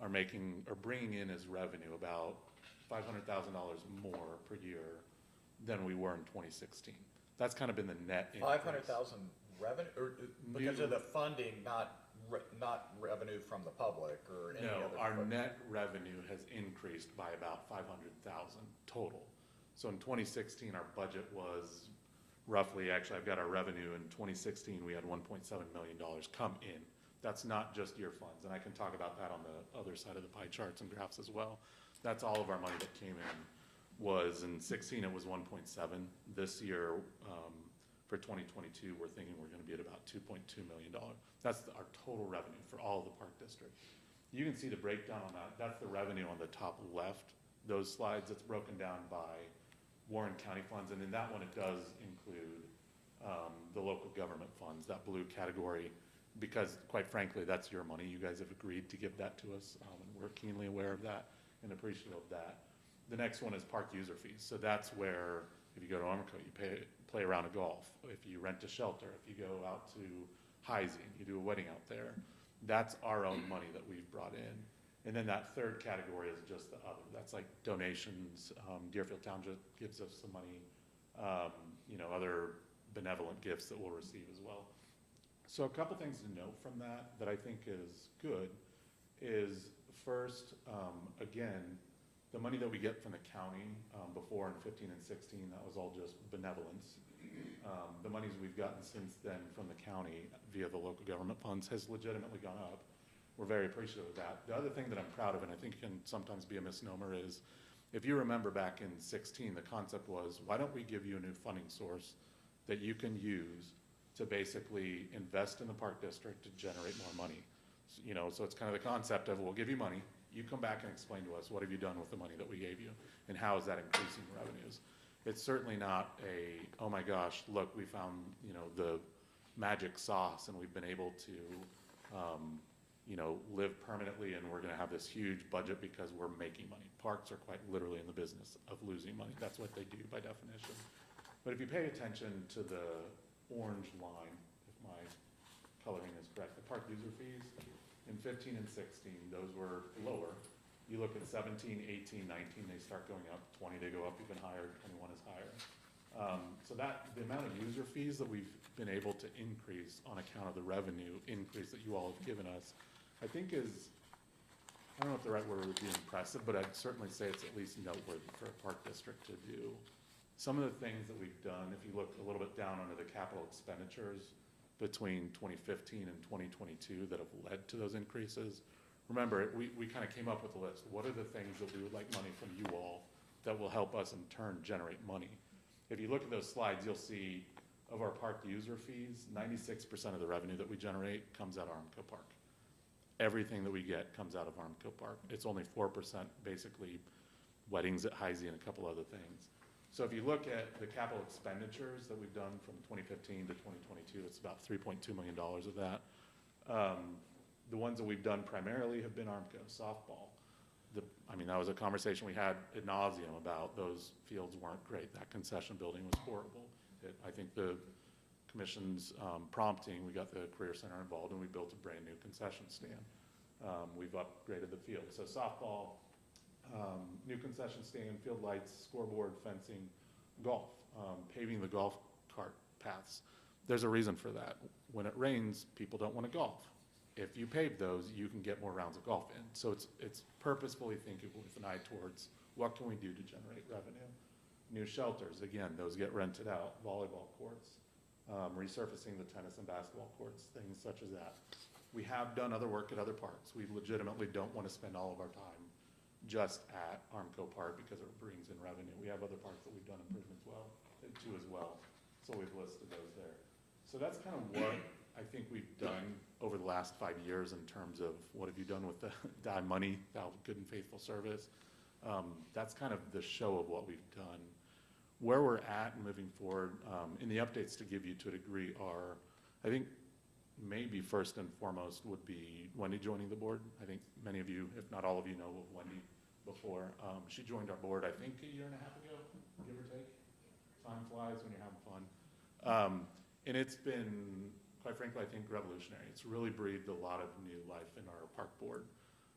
are bringing in as revenue about $500,000 more per year than we were in 2016. That's kind of been the net increase. 500,000 revenue, or because of the funding, not revenue from the public or any other? No, our net revenue has increased by about 500,000 total. So in 2016, our budget was roughly, actually, I've got our revenue in 2016, we had $1.7 million come in. That's not just your funds, and I can talk about that on the other side of the pie charts and graphs as well. That's all of our money that came in. Was in 16, it was 1.7. This year, for 2022, we're thinking we're gonna be at about $2.2 million. That's our total revenue for all of the park district. You can see the breakdown on that. That's the revenue on the top left. Those slides, it's broken down by Warren County funds, and in that one, it does include the local government funds, that blue category, because quite frankly, that's your money. You guys have agreed to give that to us, and we're keenly aware of that and appreciative of that. The next one is park user fees. So that's where, if you go to Armco, you play around a golf. If you rent a shelter, if you go out to Heising, you do a wedding out there, that's our own money that we've brought in. And then that third category is just the other. That's like donations. Deerfield Township gives us some money, other benevolent gifts that we'll receive as well. So a couple things to note from that I think is good is first, again, the money that we get from the county before in 15 and 16, that was all just benevolence. The monies we've gotten since then from the county via the local government funds has legitimately gone up. We're very appreciative of that. The other thing that I'm proud of, and I think can sometimes be a misnomer, is if you remember back in 16, the concept was, why don't we give you a new funding source that you can use to basically invest in the park district to generate more money? So it's kind of the concept of, we'll give you money, you come back and explain to us, what have you done with the money that we gave you, and how is that increasing revenues? It's certainly not oh my gosh, look, we found, the magic sauce, and we've been able to, live permanently, and we're gonna have this huge budget because we're making money. Parks are quite literally in the business of losing money. That's what they do by definition. But if you pay attention to the orange line, if my coloring is correct, the park user fees, in 15 and 16, those were lower. You look at 17, 18, 19, they start going up. 20, they go up even higher. 21 is higher. So the amount of user fees that we've been able to increase on account of the revenue increase that you all have given us, I think is, I don't know if the right word would be impressive, but I'd certainly say it's at least noteworthy for a park district to do. Some of the things that we've done, if you look a little bit down under the capital expenditures between 2015 and 2022 that have led to those increases. Remember, we kind of came up with a list. What are the things that we would like money from you all that will help us in turn generate money? If you look at those slides, you'll see of our park user fees, 96% of the revenue that we generate comes out of Armco Park. Everything that we get comes out of Armco Park. It's only 4% basically weddings at Heisey and a couple other things. So if you look at the capital expenditures that we've done from 2015 to 2022, it's about $3.2 million of that. The ones that we've done primarily have been Armco, softball. That was a conversation we had ad nauseum about those fields weren't great. That concession building was horrible. I think the commission's prompting, we got the Career Center involved and we built a brand new concession stand. We've upgraded the field. So softball, new concession stand, field lights, scoreboard, fencing, golf, paving the golf cart paths. There's a reason for that. When it rains, people don't want to golf. If you pave those, you can get more rounds of golf in. So it's purposefully thinking with an eye towards what can we do to generate revenue. New shelters, again, those get rented out, volleyball courts, resurfacing the tennis and basketball courts, things such as that. We have done other work at other parks. We legitimately don't want to spend all of our time just at Armco Park because it brings in revenue. We have other parks that we've done improvements to as well. So we've listed those there. So that's kind of what I think we've done over the last 5 years in terms of what have you done with thy money, thou good and faithful service. That's kind of the show of what we've done. Where we're at and moving forward, in the updates to give you to a degree are, I think maybe first and foremost would be Wendy joining the board. I think many of you, if not all of you, know of Wendy before. She joined our board, I think, 1.5 years ago, give or take. Time flies when you're having fun. And it's been quite frankly, I think revolutionary. It's really breathed a lot of new life in our park board.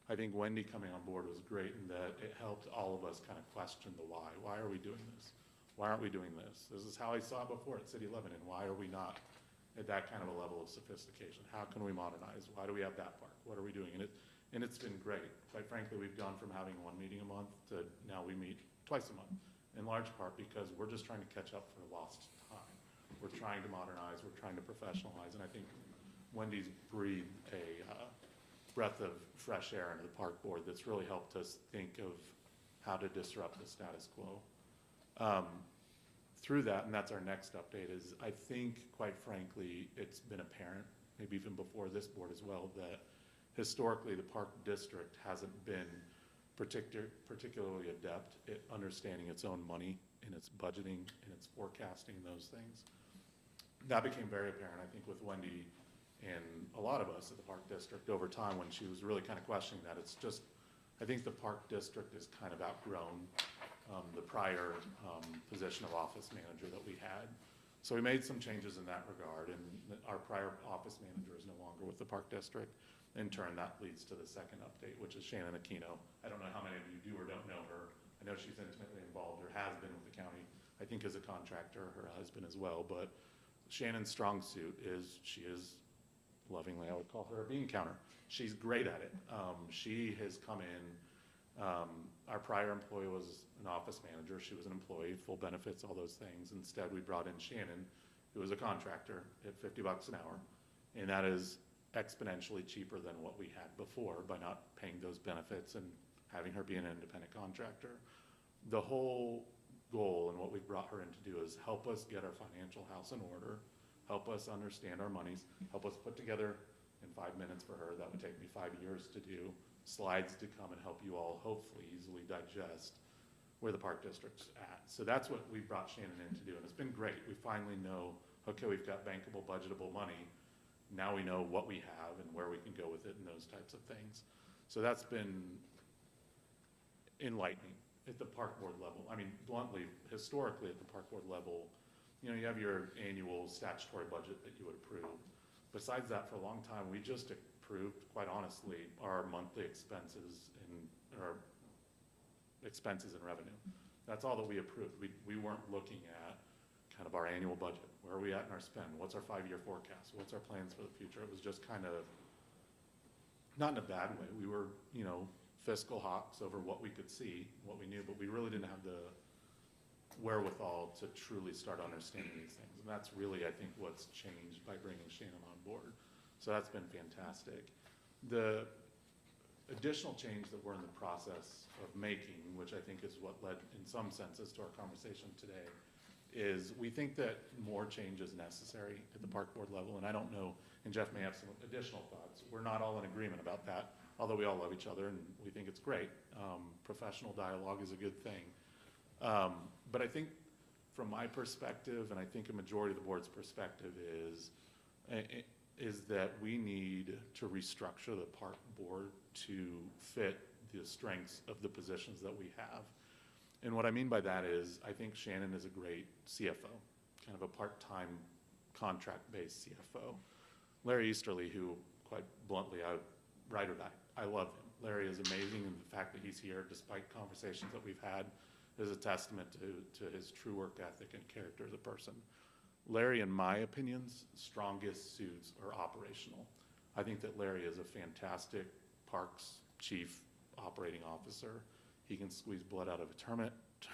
I think Wendy coming on board was great in that it helped all of us kind of question the why. Why are we doing this? Why aren't we doing this? This is how I saw it before at City of Lebanon. Why are we not at that kind of a level of sophistication? How can we modernize? Why do we have that park? What are we doing? And it's been great. Quite frankly, we've gone from having one meeting a month to now we meet twice a month, in large part because we're just trying to catch up for lost time. We're trying to modernize, we're trying to professionalize, and I think Wendy's breathed a breath of fresh air into the park board that's really helped us think of how to disrupt the status quo. Through that, and that's our next update, is I think, quite frankly, it's been apparent, maybe even before this board as well, that historically the park district hasn't been particularly adept at understanding its own money and its budgeting and its forecasting and those things. That became very apparent, I think, with Wendy and a lot of us at the park district over time when she was really kind of questioning that. It's just, I think the park district is kind of outgrown the prior position of office manager that we had. So we made some changes in that regard, and our prior office manager is no longer with the park district. In turn, that leads to the second update, which is Shannon Aquino. I don't know how many of you do or don't know her. I know she's intimately involved or has been with the county, I think as a contractor, her husband as well. But Shannon's strong suit is, she is, lovingly I would call her a bean counter. She's great at it. She has come in, our prior employee was an office manager. She was an employee, full benefits, all those things. Instead, we brought in Shannon, who was a contractor at $50 an hour. And that is exponentially cheaper than what we had before by not paying those benefits and having her be an independent contractor. The whole goal and what we've brought her in to do is help us get our financial house in order, help us understand our monies, help us put together in 5 minutes for her, that would take me 5 years to do, slides to come and help you all hopefully easily digest where the park district's at. So that's what we brought Shannon in to do, and it's been great. We finally know, okay, we've got bankable, budgetable money. Now we know what we have and where we can go with it and those types of things. So that's been enlightening at the park board level. I mean, bluntly, historically at the park board level, you know, you have your annual statutory budget that you would approve. Besides that, for a long time, we just approved, quite honestly, our monthly expenses and our expenses and revenue. That's all that we approved. We weren't looking at kind of our annual budget. Where are we at in our spend? What's our 5-year forecast? What's our plans for the future? It was just kind of, not in a bad way. We were, you know, fiscal hawks over what we could see, what we knew, but we really didn't have the wherewithal to truly start understanding these things. And that's really, I think, what's changed by bringing Shannon on board. So that's been fantastic. The additional change that we're in the process of making, which I think is what led in some senses to our conversation today, is we think that more change is necessary at the park board level. And I don't know, and Jeff may have some additional thoughts. We're not all in agreement about that, although we all love each other and we think it's great. Professional dialogue is a good thing. But I think from my perspective, and I think a majority of the board's perspective is that we need to restructure the park board to fit the strengths of the positions that we have. And what I mean by that is, I think Shannon is a great CFO, kind of a part-time contract-based CFO. Larry Easterly, who quite bluntly, ride or die, I love him. Larry is amazing, and the fact that he's here, despite conversations that we've had, is a testament to his true work ethic and character as a person. Larry, in my opinions, strongest suits are operational. I think that Larry is a fantastic parks chief operating officer. He can squeeze blood out of a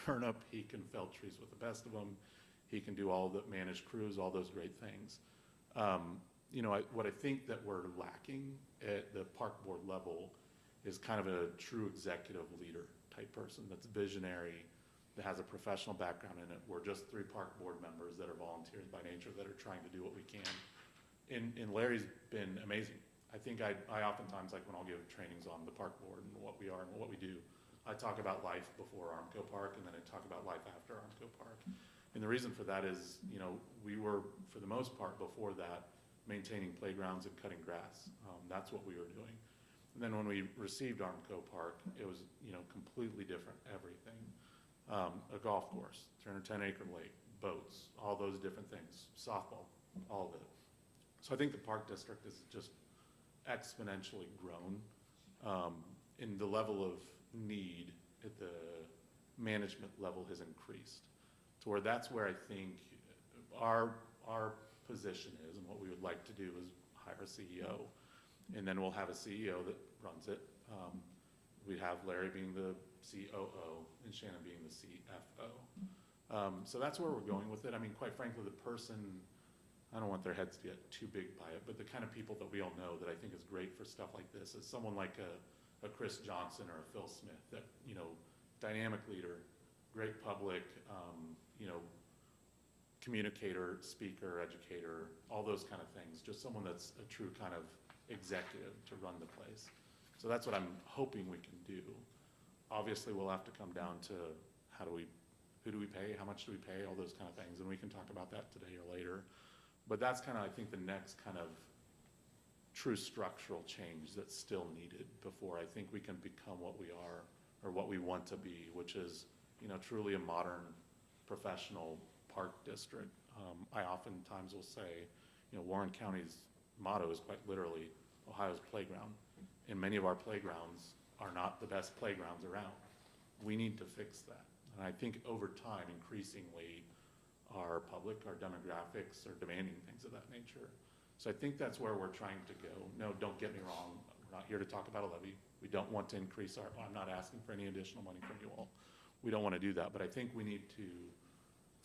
turnip. He can fell trees with the best of them. He can do all the managed crews, all those great things. You know, what I think that we're lacking at the park board level is kind of a true executive leader type person that's visionary, that has a professional background in it. We're just 3 park board members that are volunteers by nature that are trying to do what we can. And Larry's been amazing. I think I oftentimes, like when I'll give trainings on the park board and what we are and what we do, I talk about life before Armco Park and then I talk about life after Armco Park. And the reason for that is, you know, we were, for the most part before that, maintaining playgrounds and cutting grass. That's what we were doing. And then when we received Armco Park, it was, you know, completely different everything. A golf course, 310-acre lake, boats, all those different things, softball, all of it. So I think the park district is just exponentially grown, and the level of need at the management level has increased. To where that's where I think our position is, and what we would like to do is hire a CEO, and then we'll have a CEO that runs it. We have Larry being the COO and Shannon being the CFO. So that's where we're going with it. I mean, quite frankly, the person, I don't want their heads to get too big by it, but the kind of people that we all know that I think is great for stuff like this is someone like a Chris Johnson or a Phil Smith, that, you know, dynamic leader, great public, you know, communicator, speaker, educator, all those kind of things. Just someone that's a true kind of executive to run the place. So that's what I'm hoping we can do. Obviously, we'll have to come down to who do we pay, how much do we pay, all those kind of things, and we can talk about that today or later. But that's kind of, I think, the next kind of true structural change that's still needed before I think we can become what we are or what we want to be, which is, you know, truly a modern, professional park district. I oftentimes will say, you know, Warren County's motto is quite literally Ohio's playground, and many of our playgrounds are not the best playgrounds around. We need to fix that. And I think over time, increasingly, our public, our demographics are demanding things of that nature. So I think that's where we're trying to go. No, don't get me wrong, we're not here to talk about a levy. We don't want to increase I'm not asking for any additional money from you all. We don't want to do that, but I think we need to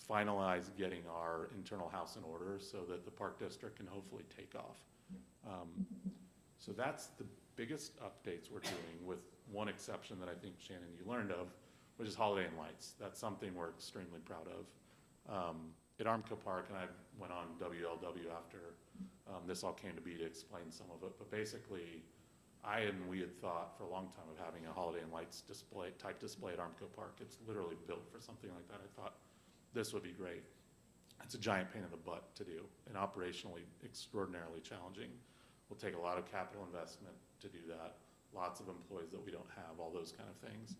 finalize getting our internal house in order so that the park district can hopefully take off. So that's the biggest updates we're doing, with one exception that I think, Shannon, you learned of, which is Holiday and Lights. That's something we're extremely proud of. At Armco Park, and I went on WLW after this all came to be to explain some of it, but basically, we had thought for a long time of having a Holiday and Lights type display at Armco Park. It's literally built for something like that. I thought this would be great. It's a giant pain in the butt to do, and operationally extraordinarily challenging. Will take a lot of capital investment to do that, lots of employees that we don't have, all those kind of things.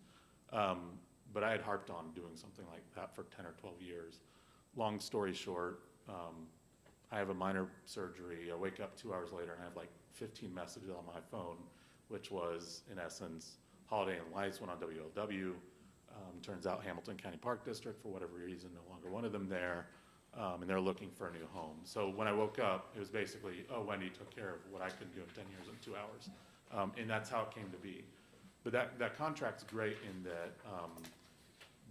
But I had harped on doing something like that for 10 or 12 years. Long story short, I have a minor surgery. I wake up 2 hours later and I have like 15 messages on my phone, which was, in essence, Holiday and Lights went on WLW. Turns out Hamilton County Park District, for whatever reason, no longer wanted them there. And they're looking for a new home. So when I woke up, it was basically, oh, Wendy took care of what I couldn't do in 10 years in 2 hours. And that's how it came to be. But that contract's great in that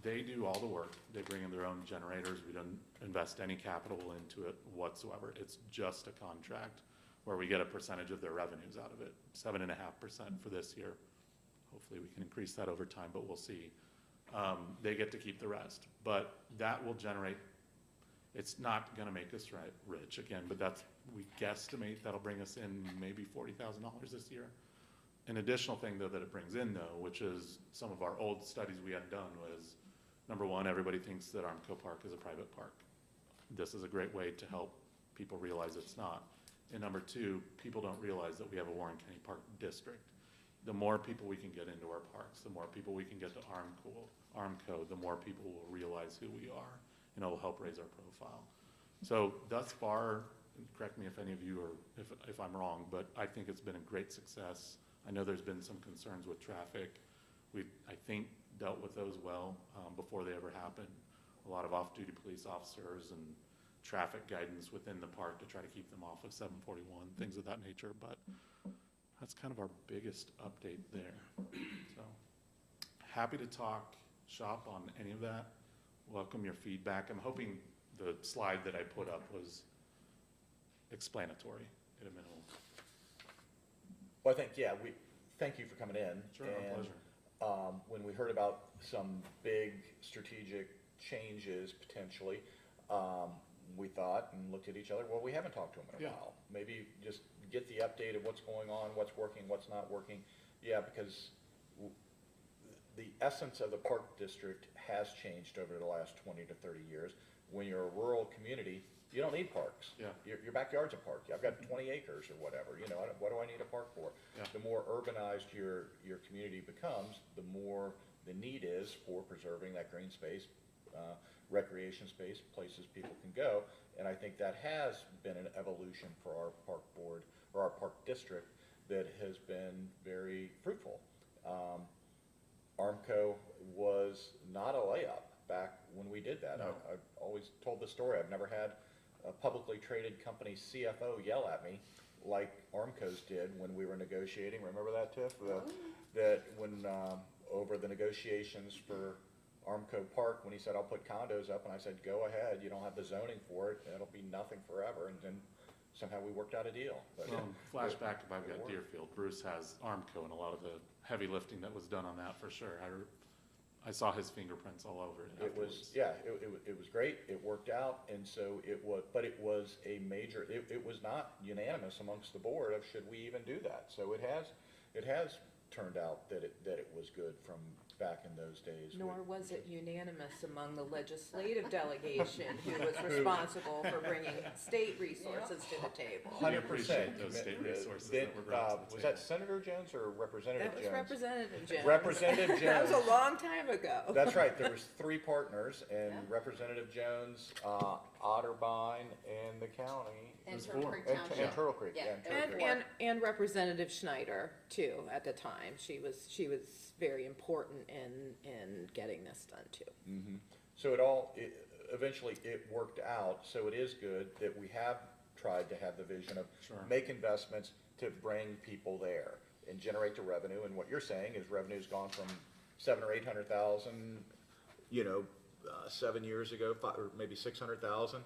they do all the work. They bring in their own generators. We don't invest any capital into it whatsoever. It's just a contract where we get a percentage of their revenues out of it, 7.5% for this year. Hopefully we can increase that over time, but we'll see. They get to keep the rest. But that will generate, it's not gonna make us rich again, but we guesstimate that'll bring us in maybe $40,000 this year. An additional thing though that it brings in though, which is some of our old studies we had done, was number one, everybody thinks that Armco Park is a private park. This is a great way to help people realize it's not. And number two, people don't realize that we have a Warren County Park District. The more people we can get into our parks, the more people we can get to Armco, the more people will realize who we are, and it'll help raise our profile. So thus far, correct me if any of you are, if I'm wrong, but I think it's been a great success. I know there's been some concerns with traffic. We've, I think, dealt with those well before they ever happened. A lot of off-duty police officers and traffic guidance within the park to try to keep them off of 741, things of that nature. But that's kind of our biggest update there. So happy to talk shop on any of that. Welcome your feedback. I'm hoping the slide that I put up was explanatory at a minimum. Well, I think, yeah, thank you for coming in. Sure, my pleasure. When we heard about some big strategic changes potentially, we thought and looked at each other, well, we haven't talked to them in a while. Maybe just get the update of what's going on, what's working, what's not working. Yeah, because the essence of the park district has changed over the last 20 to 30 years. When you're a rural community, you don't need parks. Yeah. Your backyard's a park. I've got 20 acres or whatever, you know, what do I need a park for? Yeah. The more urbanized your community becomes, the more the need is for preserving that green space, recreation space, places people can go. And I think that has been an evolution for our park board, or our park district, that has been very fruitful. Armco was not a layup back when we did that. No. I've always told the story. I've never had a publicly traded company CFO yell at me like Armco's did when we were negotiating. Remember that, Tiff? That when, over the negotiations for Armco Park, when he said, I'll put condos up, and I said, go ahead, you don't have the zoning for it, it'll be nothing forever, and then somehow we worked out a deal. But Flashback, if I've it got worked. Deerfield, Bruce has Armco and a lot of the heavy lifting that was done on that for sure. I saw his fingerprints all over it It was, afterwards. yeah, it was great, it worked out, and so but it was a major, it was not unanimous amongst the board of should we even do that. So it has turned out that it was good from back in those days. Nor was it unanimous among the legislative delegation who was responsible for bringing state resources to the table. 100%. appreciate those state resources that were brought to the Was that table. Senator Jones or Representative That Jones? was Representative Jones. Representative That was Jones. a long time ago. That's right, there was 3 partners, and Yeah. Representative Jones, Otterbein, and the county. And There's Turtle four. Creek And Township. Turtle Creek, Yeah, yeah, and there Turtle were Creek. four. And Representative Schneider too, at the time. She was very important in getting this done too. So eventually it worked out, so it is good that we have tried to have the vision of Sure. make investments to bring people there and generate the revenue, and what you're saying is revenue's gone from 700,000 or 800,000, 7 years ago, or maybe 600,000,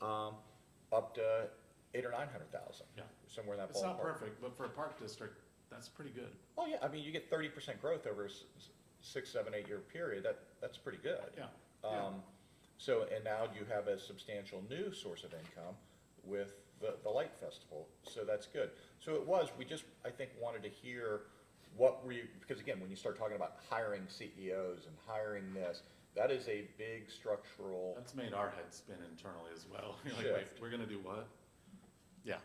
up to 800,000 or 900,000. Yeah. Somewhere in that ballpark. It's not perfect, but for a park district, that's pretty good. Oh, yeah, I mean, you get 30% growth over a 6, 7, 8 year period, that's pretty good. Yeah, yeah. So, and now you have a substantial new source of income with the Light Festival, so that's good. So we just, I think, wanted to hear because again, when you start talking about hiring CEOs and hiring this, that is a big structural. That's made our head spin internally as well. You're like, wait, Shift. we're gonna do what? Yeah.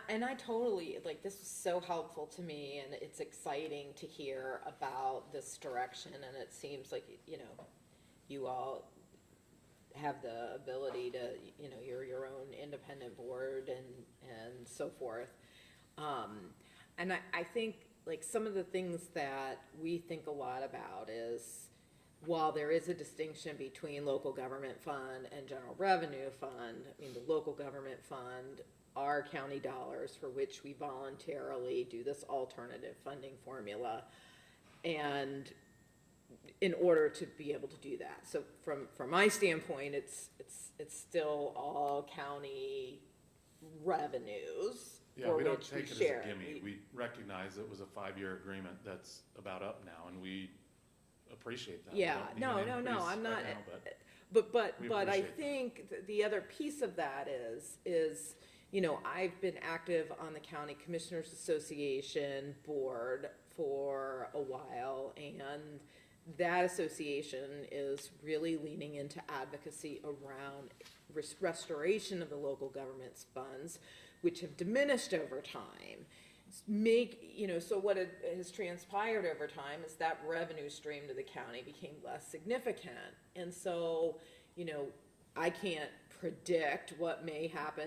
And I totally, this was so helpful to me, and it's exciting to hear about this direction, and it seems like, you all have the ability to, you're your own independent board and so forth. And I think, some of the things that we think a lot about is, while there is a distinction between local government fund and general revenue fund, the local government fund are county dollars for which we voluntarily do this alternative funding formula. And in order to be able to do that. So from my standpoint, it's still all county revenues Yeah, for we don't which we take it share. as a gimme. We recognize it was a 5-year agreement that's about up now, and we appreciate that. We Yeah, don't need no, an no, increase I'm not, right now, but we but I appreciate that. think the other piece of that is, I've been active on the County Commissioners Association board for a while, and that association is really leaning into advocacy around restoration of the local government's funds, which have diminished over time. So what has transpired over time is that revenue stream to the county became less significant. And so, I can't predict what may happen